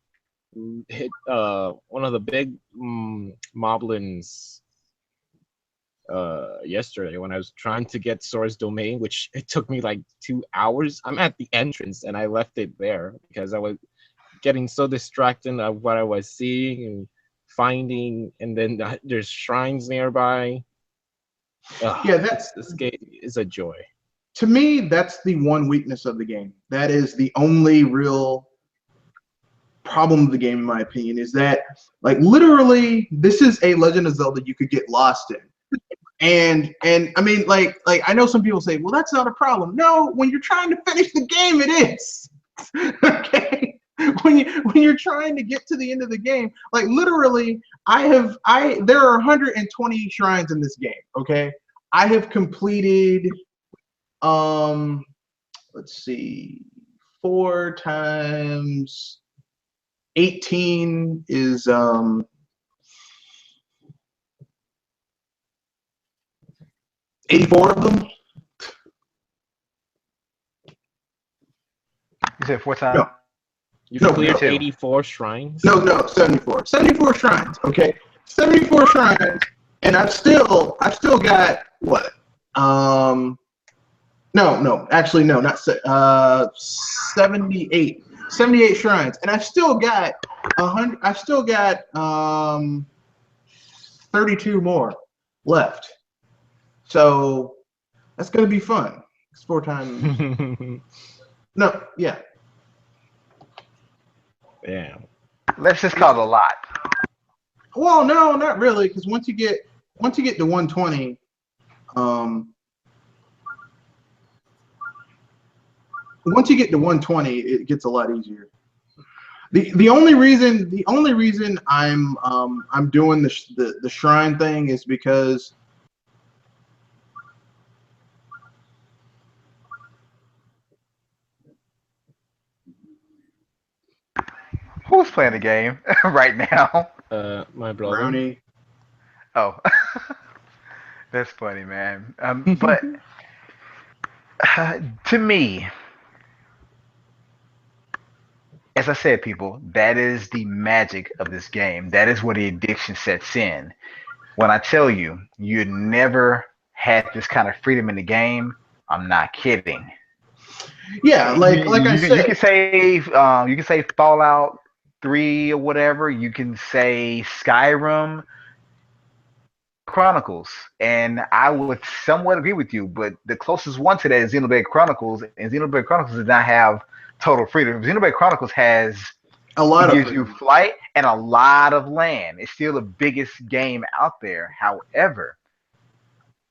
hit one of the big moblins yesterday when I was trying to get Sora's domain, which it took me like 2 hours. I'm at the entrance and I left it there because I was getting so distracted of what I was seeing and finding, and then there's shrines nearby. Yeah, this game is a joy. To me, that's the one weakness of the game. That is the only real problem of the game, in my opinion, is that like literally this is a Legend of Zelda you could get lost in. And I mean like I know some people say, well, that's not a problem. No, when you're trying to finish the game, it is. Okay. When you're trying to get to the end of the game, like literally, there are 120 shrines in this game. Okay, I have completed, let's see, 4 times 18 is 84 of them. You said 4 times? No. You No, cleared no. 84 shrines? No, 74. 74 shrines, okay? 74 shrines, and I've still got what? No, actually no, not 78. 78 shrines, and I've still got 100. I've still got 32 more left. So that's gonna be fun. It's 4 times. No, yeah. Damn. Let's just call it a lot. Well, no, not really, because once you get to 120, once you get to 120, it gets a lot easier. The only reason I'm doing the shrine thing is because Who's playing the game right now? My brother. Brownie. Oh, that's funny, man. But to me, as I said, people, that is the magic of this game. That is where the addiction sets in. When I tell you, you never had this kind of freedom in the game, I'm not kidding. Yeah, like I You said, can say Fallout 3 or whatever. You can say Skyrim, Chronicles, and I would somewhat agree with you. But the closest one to that is Xenoblade Chronicles, and Xenoblade Chronicles does not have total freedom. Xenoblade Chronicles has a it lot of gives you freedom. flight and a lot of land. It's still the biggest game out there. However,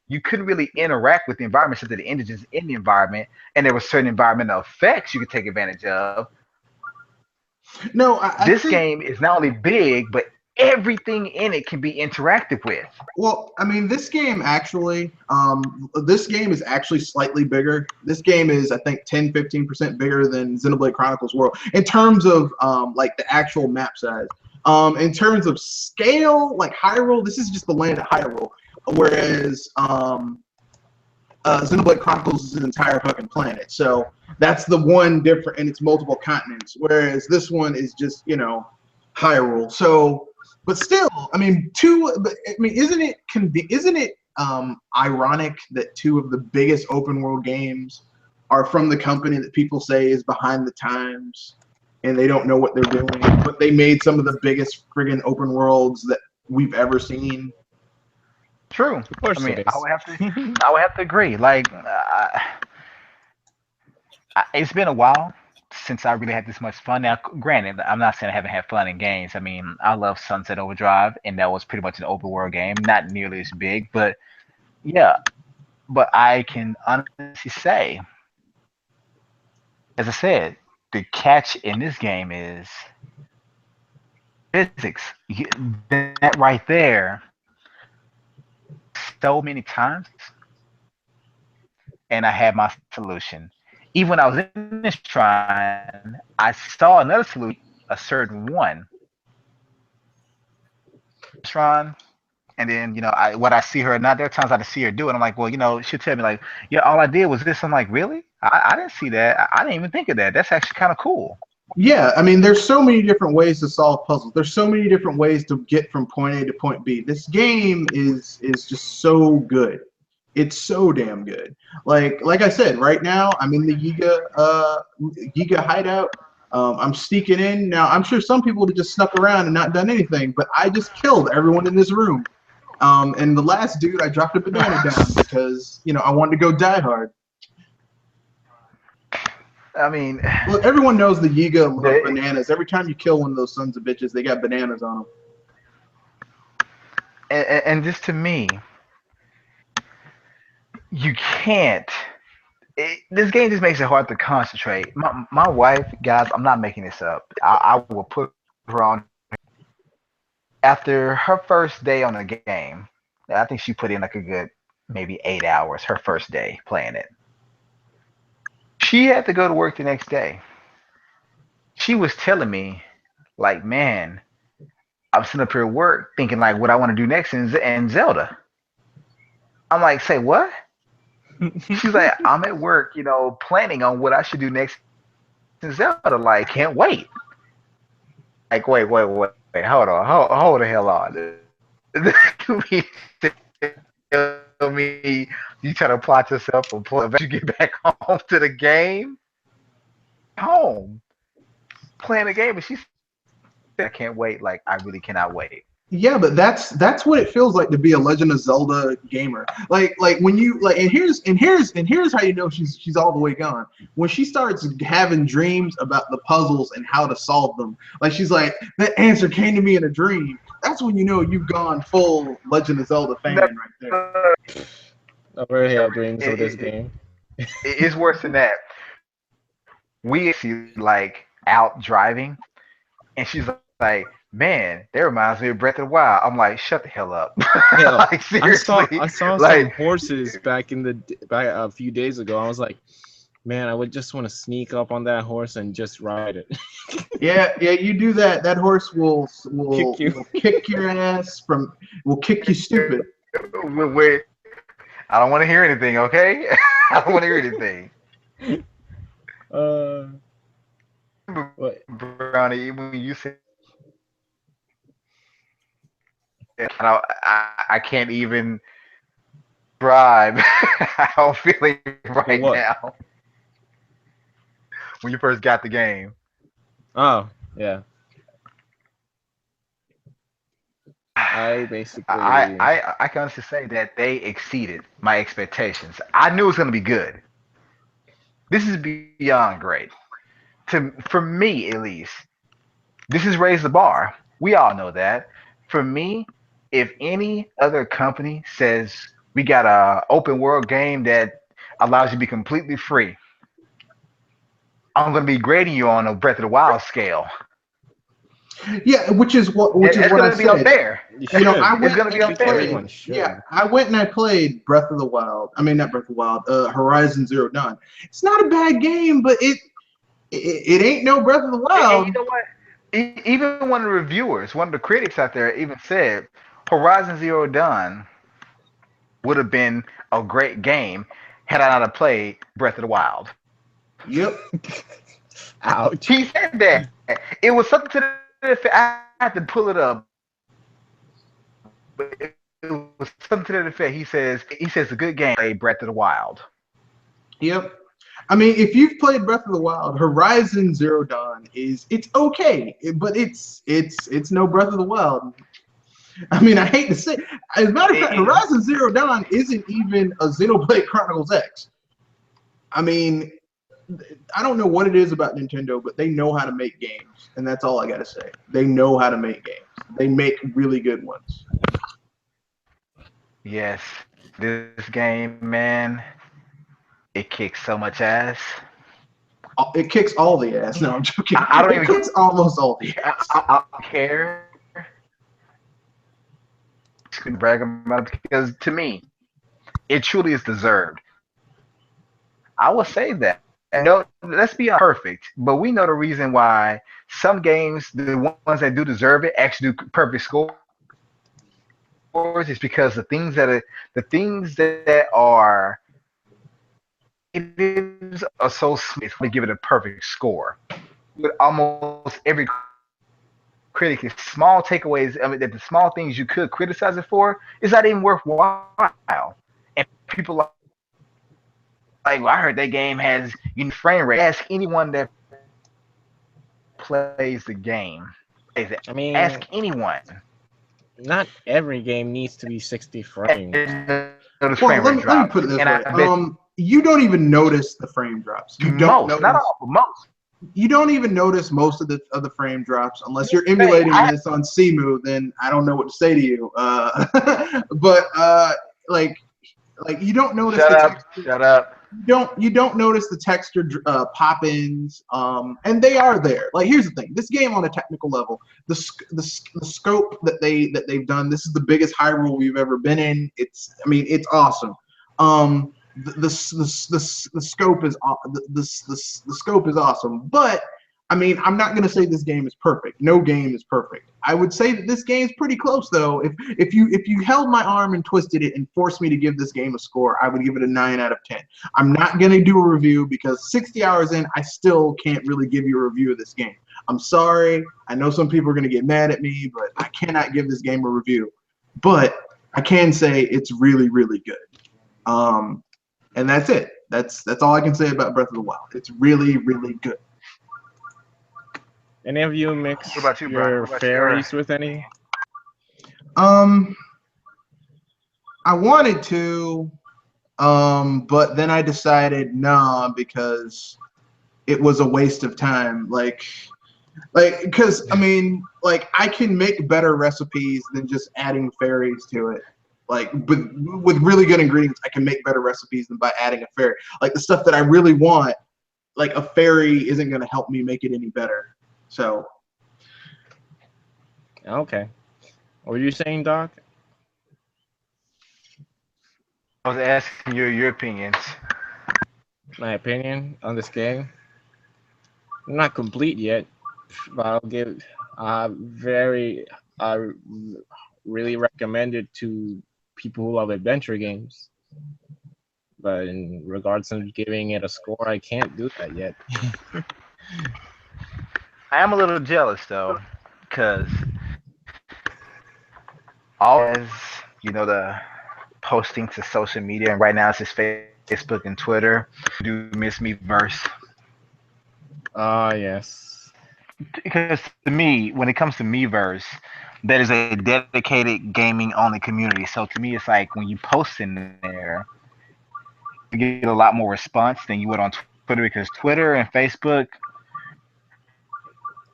you couldn't really interact with the environment except the indigens in the environment, and there were certain environmental effects you could take advantage of. No, I This think. game is not only big, but everything in it can be interacted with. Well, I mean, this game is actually slightly bigger. This game is, I think, 10-15% bigger than Xenoblade Chronicles World in terms of like the actual map size. In terms of scale, like Hyrule, this is just the land of Hyrule, whereas Xenoblade Chronicles is an entire fucking planet. So that's the one different, and it's multiple continents. Whereas this one is just Hyrule. So, but still, I mean, isn't it ironic that two of the biggest open world games are from the company that people say is behind the times, and they don't know what they're doing, but they made some of the biggest friggin' open worlds that we've ever seen. True. Of course I it mean, is. I would have to agree. Like, it's been a while since I really had this much fun. Now, granted, I'm not saying I haven't had fun in games. I mean, I love Sunset Overdrive, and that was pretty much an open world game, not nearly as big, but yeah. But I can honestly say, as I said, the catch in this game is physics. That right there, so many times, and I had my solution. Even when I was in this shrine, I saw another solution, a certain one shrine, and then what I see her not there are times I see her do it. I'm like, well, she'll tell me like, yeah, all I did was this. I'm like, really? I didn't see that. I didn't even think of that. That's actually kind of cool. Yeah, I mean, there's so many different ways to solve puzzles. There's so many different ways to get from point A to point B. This game is just so good. It's so damn good. Like I said, right now I'm in the Yiga hideout. I'm sneaking in. Now I'm sure some people would have just snuck around and not done anything, but I just killed everyone in this room. And the last dude, I dropped a banana down because I wanted to go die hard. I mean, Look, everyone knows the Yiga love the, bananas. Every time you kill one of those sons of bitches, they got bananas on them. and just to me, you can't. This game just makes it hard to concentrate. My wife, guys, I'm not making this up. I will put her on after her first day on the game. I think she put in like a good maybe 8 hours her first day playing it. She had to go to work the next day. She was telling me, like, man, I'm sitting up here at work thinking like what I want to do next in Zelda. I'm like, say what? She's like, I'm at work, planning on what I should do next in Zelda. Like, can't wait. Like, wait, hold the hell on. You tell me you try to plot yourself and pull it back, you get back home to the game, home, playing the game, and she said, I can't wait. Like, I really cannot wait. Yeah, but that's what it feels like to be a Legend of Zelda gamer. Like when you like, and here's how you know she's all the way gone. When she starts having dreams about the puzzles and how to solve them, like she's like, that answer came to me in a dream. That's when you know you've gone full Legend of Zelda fan No, right there. I already have dreams of this it, game. it's worse than that. We see like out driving, and she's like, "Man, that reminds me of Breath of the Wild." I'm like, "Shut the hell up!" Hell, Like I saw seriously, I saw some like horses back a few days ago. I was like, man, I would just want to sneak up on that horse and just ride it. Yeah, you do that. That horse will Kick will you. will kick your ass will kick you stupid. wait, I don't want to hear anything. Okay, I don't want to hear anything. Uh, What? Brownie, when you said I can't even describe how I'm feeling For right what? now when you first got the game. Oh, yeah. I basically. I can honestly say that they exceeded my expectations. I knew it was going to be good. This is beyond great. For me, at least, this has raised the bar. We all know that. For me, if any other company says we got a open world game that allows you to be completely free, I'm going to be grading you on a Breath of the Wild scale. Yeah, which is It's what I going to be said. unfair. You You know, I should. It's went going to and be I I think unfair. played. everyone Yeah, should. I went and I played Breath of the Wild. I mean, not Breath of the Wild. Horizon Zero Dawn. It's not a bad game, but it ain't no Breath of the And Wild. you know what? Even one of the reviewers, one of the critics out there, even said Horizon Zero Dawn would have been a great game had I not have played Breath of the Wild. Yep. Ouch. He said that. It was something to the effect. I had to pull it up, but it was something to that effect. He says a good game had I not played Breath of the Wild. Yep. I mean, if you've played Breath of the Wild, Horizon Zero Dawn it's okay, but it's no Breath of the Wild. I mean, I hate to say. As a matter of fact, It, Horizon Zero Dawn isn't even a Xenoblade Chronicles X. I mean, I don't know what it is about Nintendo, but they know how to make games, and that's all I gotta say. They know how to make games. They make really good ones. yes, this game, man, it kicks so much ass. It kicks all the ass. No, I'm joking. I don't It even kicks almost all the ass. I don't care. Just couldn't brag about it because to me, it truly is deserved. I will say that. No, let's be perfect, but we know the reason why some games, the ones that do deserve it, actually do perfect scores is because the things that are negatives are so small. It's going to give it a perfect score. With almost every critic, is small takeaways. I mean, that the small things you could criticize it for is not even worthwhile. And people like, well, I heard that game has unique frame rate. Ask anyone that plays the game. Plays it. I Ask mean, anyone. not every game needs to be 60 frames. And notice Well, frame rate let me drops. put it this And I way. bet You don't even notice the frame drops. You don't most, not notice. all, but most. You don't even notice most of the frame drops unless you're Hey, emulating this on CMU. Then I don't know what to say to you. But like like you don't notice shut the up, texture. shut up. You don't notice the texture pop-ins, and they are there. Like here's the thing: this game on a technical level, the scope that they've done. This is the biggest Hyrule we've ever been in. I mean it's awesome. The scope is the scope is awesome, but I mean I'm not gonna say this game is perfect. No game is perfect. I would say that this game's pretty close though. If you held my arm and twisted it and forced me to give this game a score, I would give it a 9 out of 10. I'm not gonna do a review because 60 hours in, I still can't really give you a review of this game. I'm sorry. I know some people are gonna get mad at me, but I cannot give this game a review. But I can say it's really, really good. And that's it. That's all I can say about Breath of the Wild. It's really, really good. Any of you mix What about you, Brian? your What about fairies with any? Um, I wanted to, but then I decided nah because it was a waste of time. Because I mean, like I can make better recipes than just adding fairies to it. Like with really good ingredients, I can make better recipes than by adding a fairy. Like the stuff that I really want, like a fairy isn't going to help me make it any better. So Okay. What were you saying, Doc? I was asking your opinions. My opinion on this game? I'm not complete yet, but I'll give very really recommend it to people who love adventure games. But in regards to giving it a score, I can't do that yet. I am a little jealous though, because all as the posting to social media, and right now it's just Facebook and Twitter. Do miss me verse Yes. because to me, when it comes to Miiverse, that is a dedicated gaming only community. So to me, it's like when you post in there, you get a lot more response than you would on Twitter because Twitter and Facebook,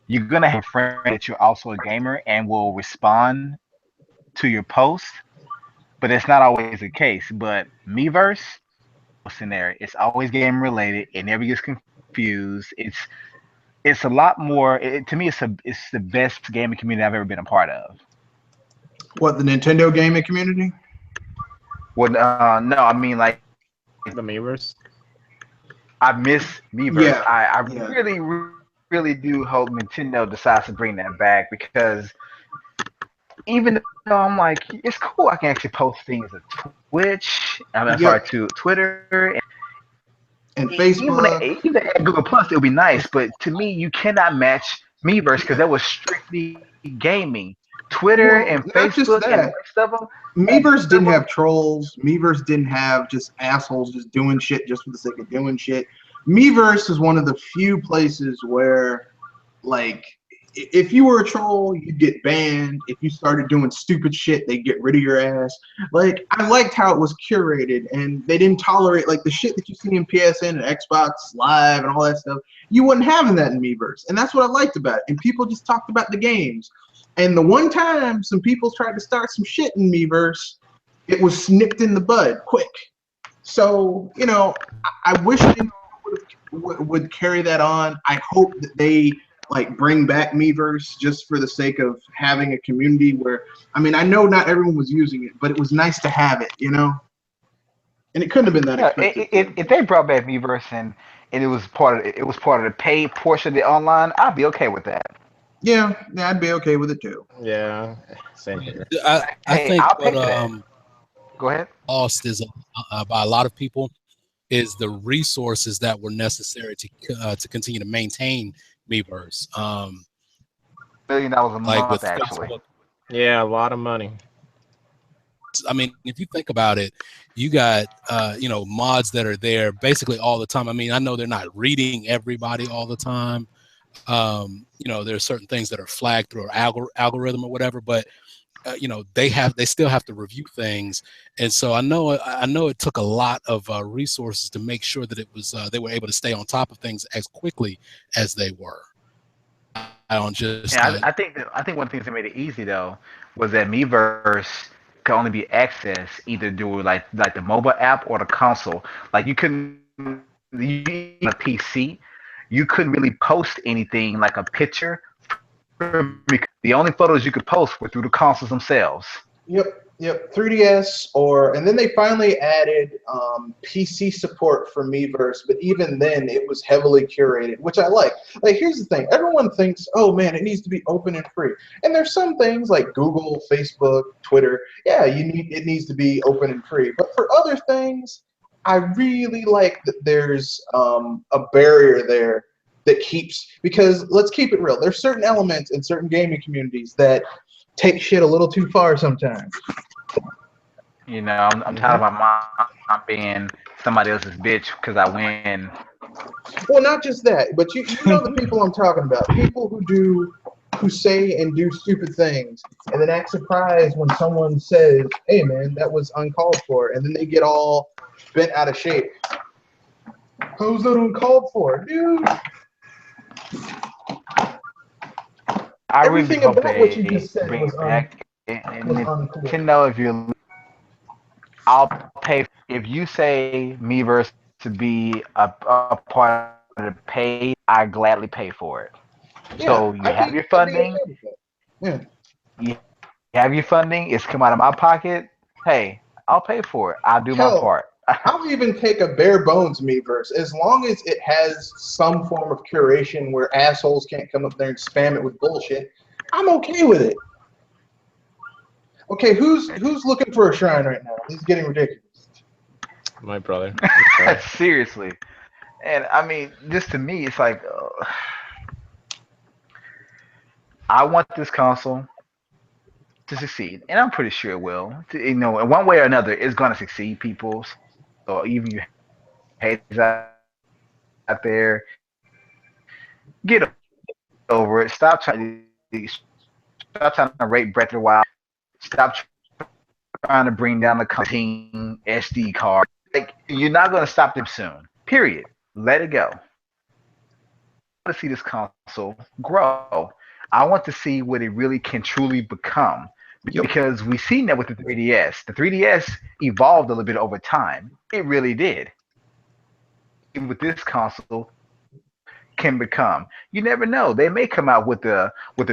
you're gonna have a friend that you're also a gamer and will respond to your post, but it's not always the case. But Miiverse, in there, it's always game related. It never gets confused. It's a lot more. To me, it's the best gaming community I've ever been a part of. What, the Nintendo gaming community? Well, no, I mean like The Miiverse. I miss Miiverse. Yeah, I yeah. really do hope Nintendo decides to bring that back because even though I'm like, it's cool, I can actually post things to Twitch. I'm sorry, to Yep. Twitter, And even Facebook. at Google Plus, it would be nice. But to me, you cannot match Miiverse because that was strictly gaming. Twitter and Well, Facebook not and the just rest that. of them, Miiverse didn't have trolls. Miiverse didn't have just assholes just doing shit just for the sake of doing shit. Miiverse is one of the few places where, like, if you were a troll, you'd get banned. If you started doing stupid shit, they'd get rid of your ass. Like, I liked how it was curated, and they didn't tolerate, like, the shit that you see in PSN and Xbox Live and all that stuff. You wasn't having that in Miiverse, and that's what I liked about it. And people just talked about the games. And the one time some people tried to start some shit in Miiverse, it was snipped in the bud quick. So, I wish they would carry that on. I hope that they like bring back Miiverse just for the sake of having a community where, I mean, I know not everyone was using it, but it was nice to have it. And it couldn't have been that yeah, expensive too. if they brought back Miiverse and it was part of the paid portion of the online, I'd be okay with that. Yeah, I'd be okay with it too. Yeah. Same here. I Hey, think I'll what pay for that. Go ahead. lost is by a lot of people is the resources that were necessary to continue to maintain Miiverse. $1 million a Like with month, actually. Facebook, Yeah, a lot of money. I mean, if you think about it, you got mods that are there basically all the time. I mean, I know they're not reading everybody all the time. There are certain things that are flagged through our algorithm or whatever, but they still have to review things, and so I know it took a lot of resources to make sure that it was they were able to stay on top of things as quickly as they were. I don't just Yeah, I think one of the things that made it easy though was that Miiverse could only be accessed either through like the mobile app or the console. Like you on a PC, you couldn't really post anything like a picture. The only photos you could post were through the consoles themselves. Yep. 3DS and then they finally added PC support for Miiverse, but even then it was heavily curated, which I like. Like, here's the thing: everyone thinks, oh man, it needs to be open and free, and there's some things like Google, Facebook, Twitter. Yeah, it needs to be open and free, but for other things, I really like that there's a barrier there that keeps, because let's keep it real. There's certain elements in certain gaming communities that take shit a little too far sometimes. I'm tired of my mom being somebody else's bitch because I win. Well, not just that, but you know the people I'm talking about. People who say and do stupid things and then act surprised when someone says, hey man, that was uncalled for, and then they get all bent out of shape. How's that uncalled for? Dude, I really everything hope about what you they just said bring was it back. was And uncool. Nintendo, I'll pay if you say Miiverse to be a part of the paid. I gladly pay for it. So Yeah, you have your I'd be funding. okay with that. Yeah. You have your funding. It's come out of my pocket. Hey, I'll pay for it. I'll do my Hell, part. I'll even take a bare bones Miiverse as long as it has some form of curation where assholes can't come up there and spam it with bullshit. I'm okay with it. Okay, who's looking for a shrine right now? This is getting ridiculous. My brother. I'm sorry. Seriously. And I mean, just to me, it's like I want this console to succeed, and I'm pretty sure it will. You know, in one way or another, it's going to succeed, people. So even you haters out there, get over it. Stop trying to rate Breath of the Wild. Stop trying to bring down the SD card. Like you're not going to stop them soon. Period. Let it go. To see this console grow. I want to see what it really can truly become. Yep. Because we've seen that with the 3DS. The 3DS evolved a little bit over time. It really did. With this console can become. You never know. They may come out with a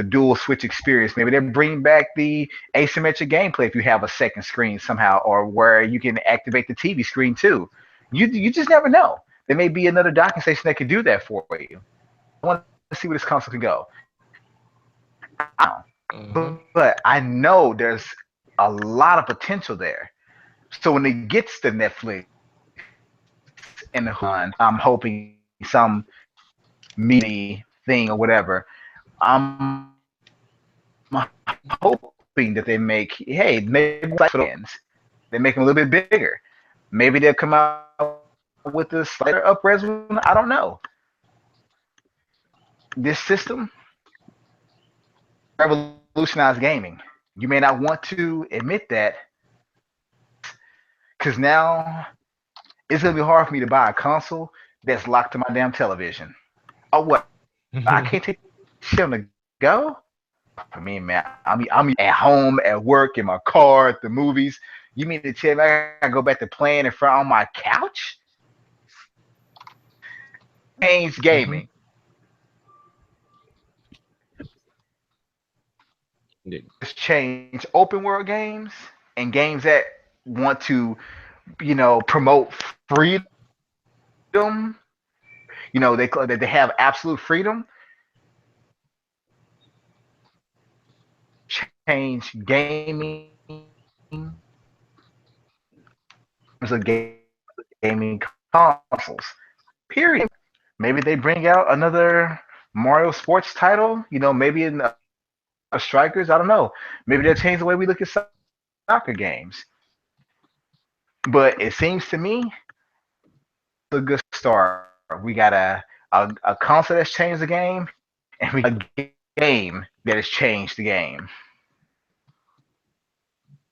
dual switch experience. Maybe they bring back the asymmetric gameplay if you have a second screen somehow, or where you can activate the TV screen too. You just never know. There may be another docking station that can do that for you. I want to see where this console can go. But I know there's a lot of potential there. So when it gets to Netflix and the I'm hoping some meaty thing or whatever. I'm hoping that they make, hey, maybe fans, they make them a little bit bigger. Maybe they'll come out with a slighter up res one. I don't know. This system revolutionized gaming. You may not want to admit that, because now it's gonna be hard for me to buy a console that's locked to my damn television. Oh, what? I can't take shit on the go. For me, man, I'm at home, at work, in my car, at the movies. You mean to tell me I gotta go back to playing in front on my couch? Change gaming. It's change open world games and games that want to, promote freedom. They have absolute freedom. Change gaming. There's a gaming consoles. Period. Maybe they bring out another Mario sports title. Maybe in Strikers. I don't know. Maybe they'll change the way we look at soccer games. But it seems to me a good start. We got a console that's changed the game, and we got a game that has changed the game.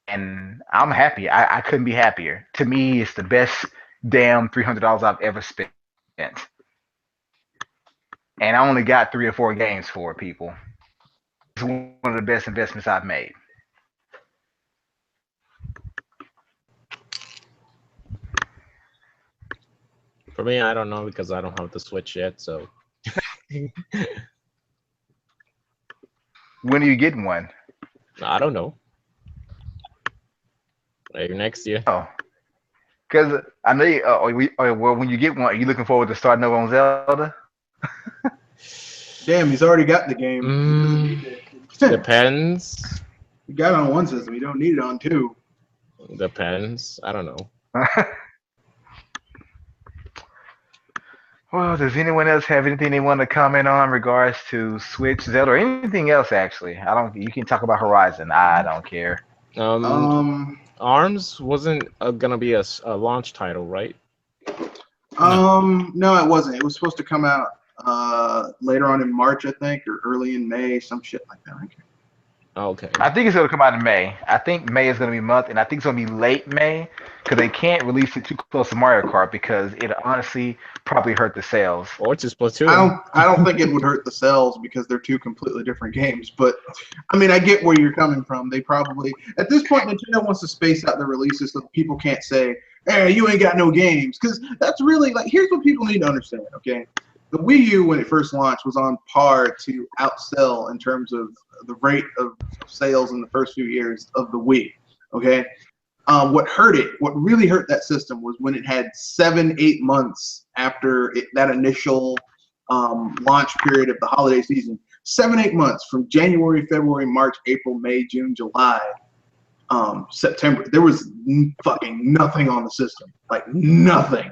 And I'm happy. I couldn't be happier. To me, it's the best damn $300 I've ever spent. And I only got 3 or 4 games for it, people. It's one of the best investments I've made. For me, I don't know because I don't have the Switch yet. So when are you getting one? I don't know. Maybe next year. Oh, because I know you, well, when you get one, are you looking forward to starting over on Zelda? Damn, he's already got the game. Depends. You got it on one system. You don't need it on 2. Depends. I don't know. Well, does anyone else have anything they want to comment on in regards to Switch, Zelda, or anything else? Actually, I don't. You can talk about Horizon. I don't care. ARMS wasn't gonna be a launch title, right? No, it wasn't. It was supposed to come out later on in March, I think, or early in May, some shit like that. Oh, okay. I think it's going to come out in May. I think May is going to be a month, and I think it's going to be late May because they can't release it too close to Mario Kart because it honestly probably hurt the sales. Or to Splatoon. I don't think it would hurt the sales because they're 2 completely different games. But I mean, I get where you're coming from. They probably at this point Nintendo wants to space out the releases so people can't say, "Hey, you ain't got no games," because that's really like here's what people need to understand. Okay. The Wii U, when it first launched, was on par to outsell in terms of the rate of sales in the first few years of the Wii. Okay, what really hurt that system was when it had 7-8 months after that initial launch period of the holiday season. 7-8 months from January, February, March, April, May, June, July, September. There was fucking nothing on the system, like nothing.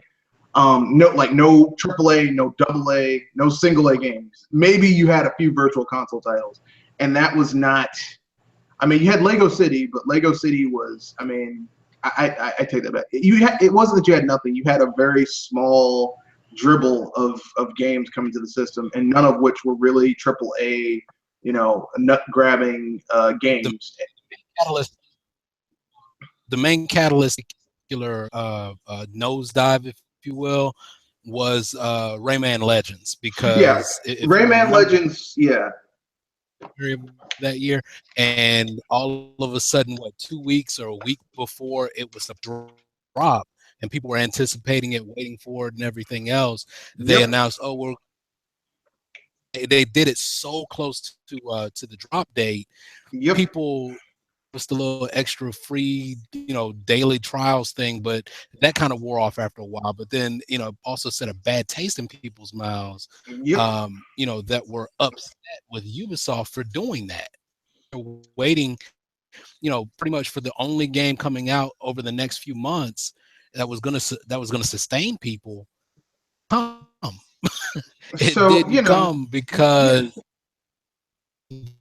No AAA, no AA, no single A games. Maybe you had a few virtual console titles, and that was not. I mean, you had Lego City, but Lego City was. I mean, I take that back. It wasn't that you had nothing. You had a very small dribble of games coming to the system, and none of which were really AAA, nut grabbing games. Catalyst, the main catalyst, particular nosedive, if you will, was Rayman Legends, because if Rayman Legends, that year, and all of a sudden, 2 weeks or a week before it was a drop, and people were anticipating it, waiting for it, and everything else, they announced, they did it so close to the drop date. People was the little extra free, daily trials thing, but that kind of wore off after a while. But then, also set a bad taste in people's mouths, that were upset with Ubisoft for doing that. Waiting, pretty much for the only game coming out over the next few months that was gonna sustain people. It didn't come because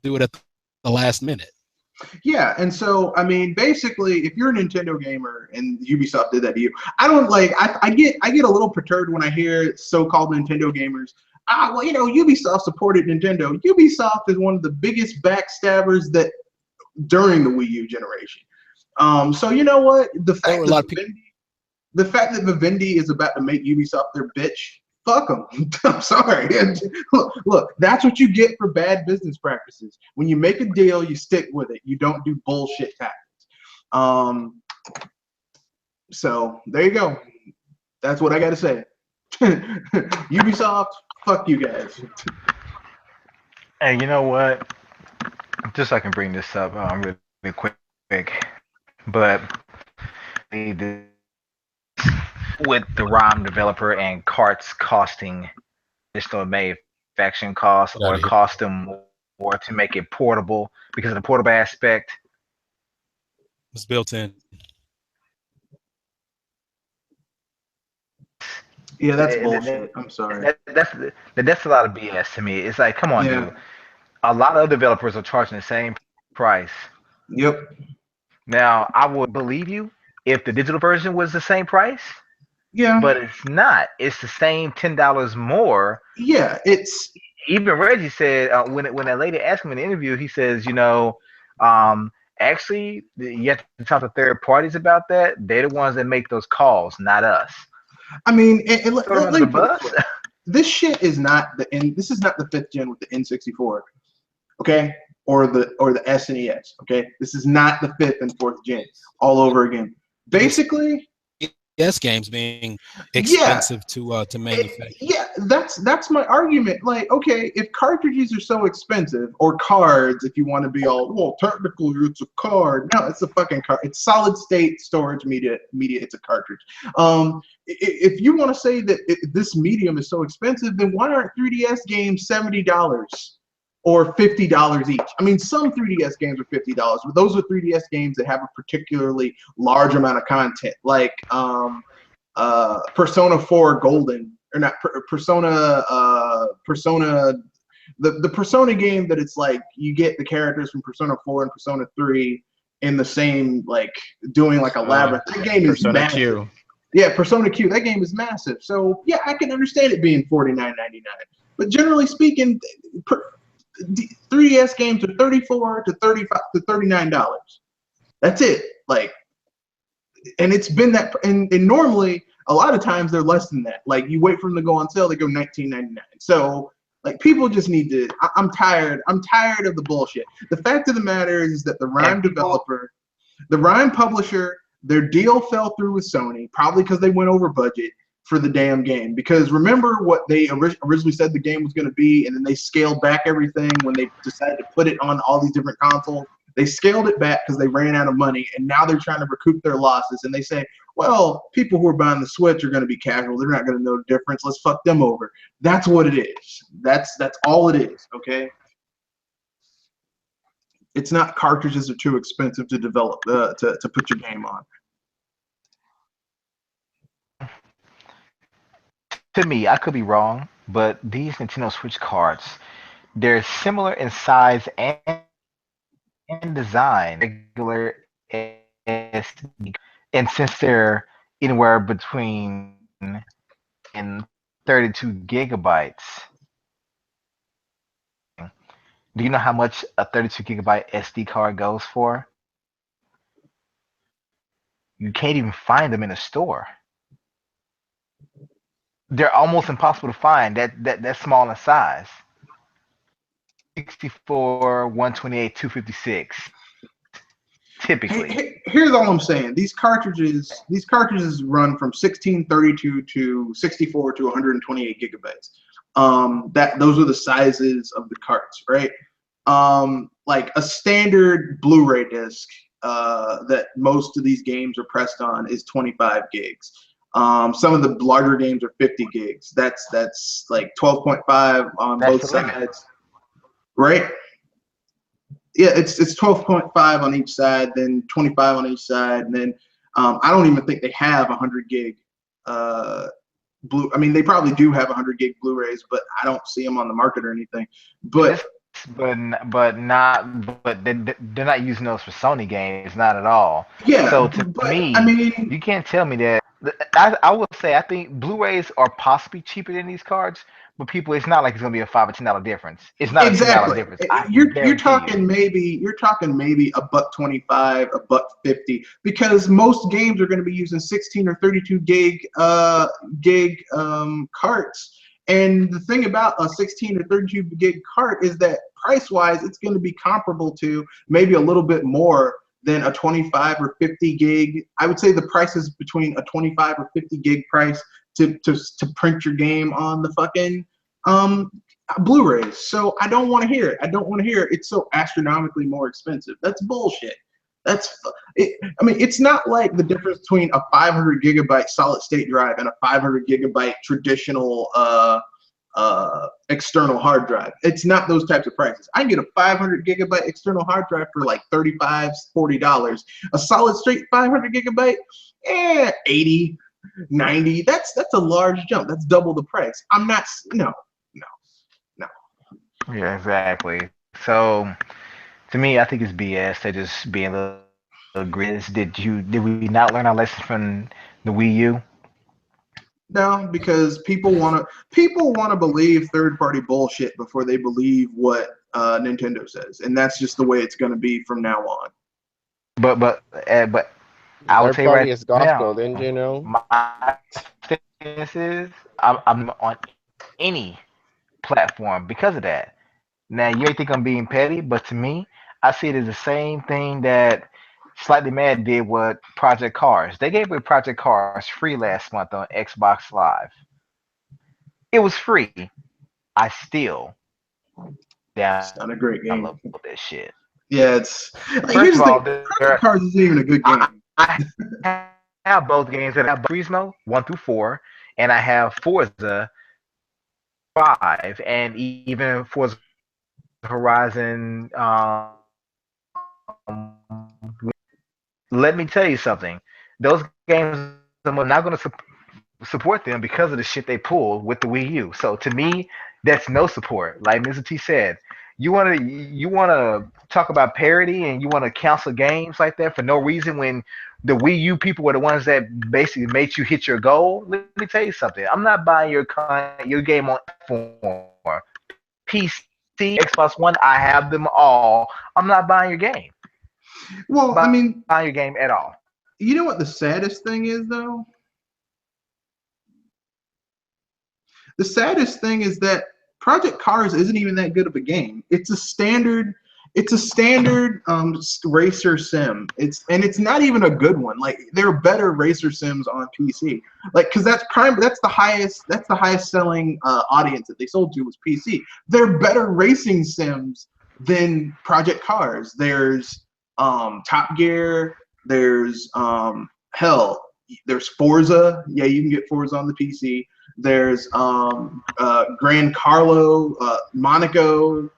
do it at the last minute. Yeah, and so I mean, basically, if you're a Nintendo gamer and Ubisoft did that to you, I don't like. I get a little perturbed when I hear so-called Nintendo gamers. Ubisoft supported Nintendo. Ubisoft is one of the biggest backstabbers that during the Wii U generation. So you know what? The fact that Vivendi is about to make Ubisoft their bitch. Fuck them. I'm sorry. Look, that's what you get for bad business practices. When you make a deal, you stick with it. You don't do bullshit tactics. So there you go. That's what I got to say. Ubisoft, fuck you guys. Hey, you know what? Just so I can bring this up really quick, but with the ROM developer and carts costing additional manufacturing costs, or cost them more to make it portable because of the portable aspect. It's built in. Yeah, that's bullshit. I'm sorry. That's a lot of BS to me. It's like, come on, dude. A lot of developers are charging the same price. Yep. Now, I would believe you if the digital version was the same price. Yeah. But it's not. It's the same $10 more. Yeah, it's even Reggie said when that lady asked him in the interview, he says, actually, you have to talk to third parties about that. They're the ones that make those calls, not us. I mean, this shit is not this is not the 5th gen with the N64, okay, or the SNES, okay. This is not the 5th and 4th gen all over again. Basically, games being expensive to manufacture. Yeah, that's my argument. Like, okay, if cartridges are so expensive, or cards, if you want to be all, well, technically it's a card. No, it's a fucking card. It's solid state storage media. It's a cartridge. If you want to say that this medium is so expensive, then why aren't 3DS games $70? Or $50 each. I mean, some 3DS games are $50, but those are 3DS games that have a particularly large amount of content, like Persona 4 Golden, or not Persona. The Persona game that it's like you get the characters from Persona 4 and Persona 3 in the same, like, doing like a labyrinth. That game is massive. Q. Yeah, Persona Q. That game is massive. So yeah, I can understand it being $49.99. But generally speaking, 3DS games are $34 to $35 to $39. That's it. Like, and it's been that. And normally, a lot of times they're less than that. Like, you wait for them to go on sale, they go $19.99. So, like, people just need to. I'm tired. I'm tired of the bullshit. The fact of the matter is that the Rhyme developer, the Rhyme publisher, their deal fell through with Sony, probably because they went over budget for the damn game. Because remember what they originally said the game was going to be, and then they scaled back everything when they decided to put it on all these different consoles. They scaled it back because they ran out of money, and now they're trying to recoup their losses. And they say, well, people who are buying the Switch are going to be casual. They're not going to know the difference. Let's fuck them over. That's what it is. That's all it is, okay? It's not cartridges are too expensive to develop, to put your game on. To me, I could be wrong, but these Nintendo Switch cards, They're similar in size and design. Regular SD, and since they're anywhere between and 32 gigabytes, do you know how much a 32 gigabyte SD card goes for? You can't even find them in a store. They're almost impossible to find. That small in size. 64, 128, 256. Typically. Here's all I'm saying. These cartridges run from 1632 to 64 to 128 gigabytes. Those are the sizes of the carts, right? Like a standard Blu-ray disc that most of these games are pressed on is 25 gigs. Some of the larger games are 50 gigs. That's like 12.5 on That's both the limit. sides, right? Yeah, it's 12.5 on each side, then 25 on each side, and then I don't even think they have 100 gig I mean, they probably do have 100 gig Blu-rays, but I don't see them on the market or anything. But they're not using those for Sony games, not at all. yeah, So to but me, I mean, you can't tell me that. I will say I think Blu-rays are possibly cheaper than these cards, but people, it's not like it's gonna be a $5 or $10 difference. It's not a $10 exactly. difference. I can You're guarantee you. talking maybe a buck 25, a buck 50, because most games are going to be using 16 or 32 gig carts. And the thing about a 16 or 32 gig cart is that price wise, it's going to be comparable to maybe a little bit more than a 25 or 50 gig. I would say the price is between a 25 or 50 gig price to print your game on the fucking um Blu-rays. So I don't want to hear it. I don't want to hear it. It's so astronomically more expensive. That's bullshit. I mean, it's not like the difference between a 500 gigabyte solid state drive and a 500 gigabyte traditional external hard drive. It's not those types of prices. I can get a 500 gigabyte external hard drive for like $35, $40. A solid state 500 gigabyte, 80, 90. That's a large jump. That's double the price. I'm not. No, no, no. Yeah, exactly. So to me, I think it's BS. They're just being a little greedy. Did we not learn our lesson from the Wii U? No, because people want to believe third party bullshit before they believe what Nintendo says, and that's just the way it's going to be from now on. But I would Third say party right is now, gospel, didn't you know? my stance is I'm on any platform because of that. Now you may think I'm being petty, but to me, I see it as the same thing that Slightly Mad did with Project Cars. They gave away Project Cars free last month on Xbox Live. It was free. I still It's not a great download game. that shit. Yeah, it's like, First here's of the all, thing. Project Cars isn't even a good game. I have both games. And I have Turismo 1 through 4, and I have Forza 5, and even Forza Horizon. Let me tell you something. Those games, I'm not going to support them because of the shit they pull with the Wii U. So to me, that's no support. Like Mr. T said, you want to talk about parity and you want to cancel games like that for no reason when the Wii U people were the ones that basically made you hit your goal. Let me tell you something. I'm not buying your game on platform. PC, Xbox One, I have them all. I'm not buying your game. Well, I mean, Buying your game at all. you know what the saddest thing is, though? The saddest thing is that Project Cars isn't even that good of a game. It's a standard racer sim. It's not even a good one. Like, there are better racer sims on PC. Like, because that's the highest selling audience that they sold to was PC. There are better racing sims than Project Cars. There's Top Gear. There's hell. There's Forza. Yeah, you can get Forza on the PC. There's Gran Carlo, Monaco.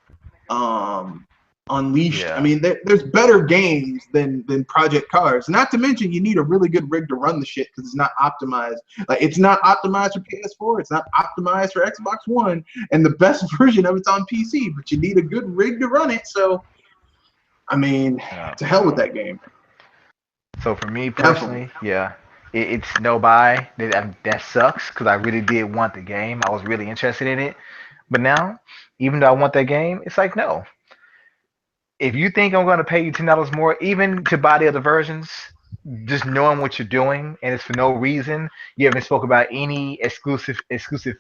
Unleashed. I Yeah. mean, there's better games than Project Cars. Not to mention, you need a really good rig to run the shit because it's not optimized. Like, it's not optimized for PS4. It's not optimized for Xbox One, and the best version of it's on PC. But you need a good rig to run it. So, I mean, Yeah. to hell with that game. So for me Definitely. personally, yeah, it's no buy. That sucks because I really did want the game. I was really interested in it. But now, even though I want that game, it's like no. If you think I'm going to pay you $10 more, even to buy the other versions, just knowing what you're doing and it's for no reason, you haven't spoke about any exclusive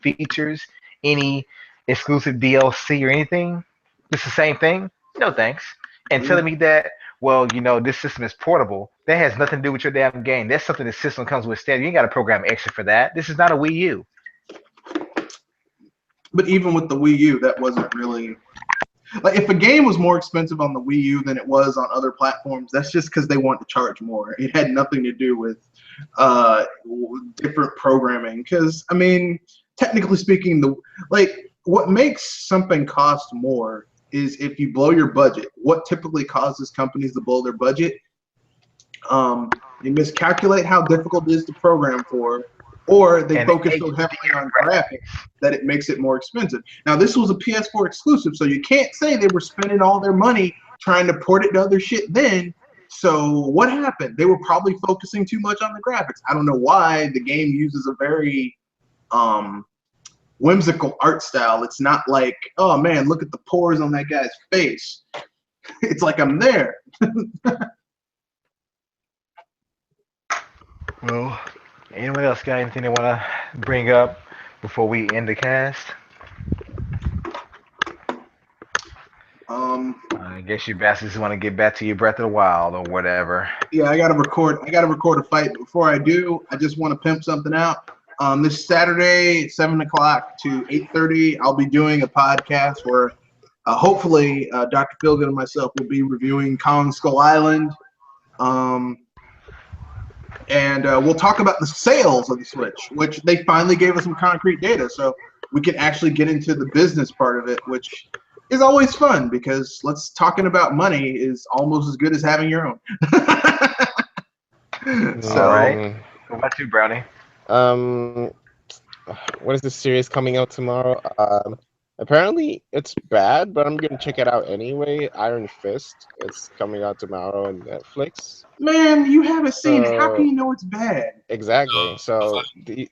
features, any exclusive DLC or anything. It's the same thing. No thanks. And Yeah. telling me that, well, this system is portable. That has nothing to do with your damn game. That's something the system comes with standard. You ain't got to program extra for that. This is not a Wii U. But even with the Wii U, that wasn't really like if a game was more expensive on the Wii U than it was on other platforms. That's just because they want to charge more. It had nothing to do with uh, different programming. Because I mean, technically speaking, what makes something cost more is if you blow your budget. What typically causes companies to blow their budget? They miscalculate how difficult it is to program for, or they And the focus so heavily on graphics that it makes it more expensive. Now, this was a PS4 exclusive, so you can't say they were spending all their money trying to port it to other shit then. So what happened? They were probably focusing too much on the graphics. I don't know why. The game uses a very whimsical art style. It's not like, oh man, look at the pores on that guy's face. It's like I'm there. Well, anyone else got anything they want to bring up before we end the cast? I guess you bastards want to get back to your Breath of the Wild or whatever. Yeah, I gotta record. I gotta record a fight. But before I do, I just want to pimp something out. This Saturday, 7 o'clock to 8:30, I'll be doing a podcast where hopefully Dr. Philgood and myself will be reviewing Kong Skull Island. And we'll talk about the sales of the Switch, which they finally gave us some concrete data, so we can actually get into the business part of it, which is always fun because talking about money is almost as good as having your own. All right. Um, What about you, Brownie? um, what is this series coming out tomorrow? Apparently it's bad, but I'm gonna check it out anyway. Iron Fist. It's coming out tomorrow on Netflix. Man, you haven't seen it. How can So you know it's bad? exactly. So the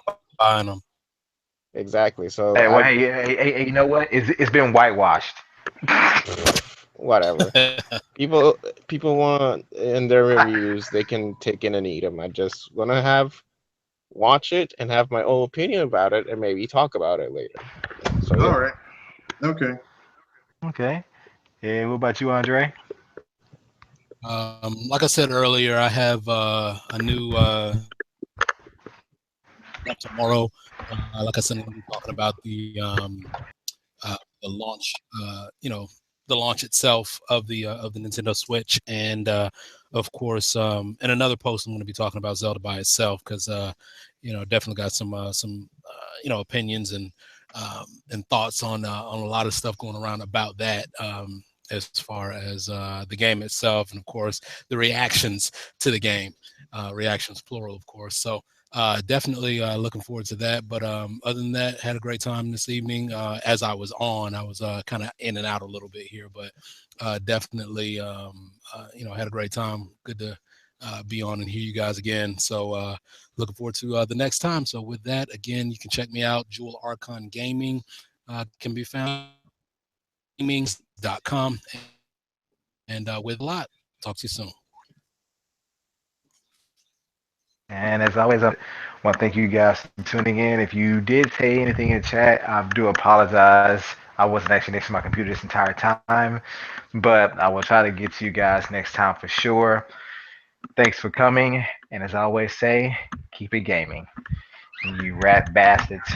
Not buying them. exactly. So Hey, well, I hey, you know what? It's been whitewashed. whatever. People want in their reviews they can take in and eat them. I just wanna watch it and have my own opinion about it and maybe talk about it later. So All yeah. right. Okay. Okay. Hey, what about you, Andre? Like I said earlier, I have a new tomorrow. Like I said, I'm going to be talking about the launch. The launch itself of the Nintendo Switch, and of course, in another post, I'm going to be talking about Zelda by itself because definitely got some opinions and thoughts on a lot of stuff going around about that. As far as the game itself, and of course the reactions to the game, reactions plural, of course. So definitely looking forward to that. But other than that, had a great time this evening. As I was kind of in and out a little bit here, but definitely had a great time. Good to be on and hear you guys again. So looking forward to the next time. So with that, again, you can check me out. Jewel Archon Gaming can be found gaming.com, and with a lot. Talk to you soon. And as always, I want to thank you guys for tuning in. If you did say anything in chat, I do apologize. I wasn't actually next to my computer this entire time, but I will try to get to you guys next time for sure. Thanks for coming, and as I always say, keep it gaming. You rat bastards.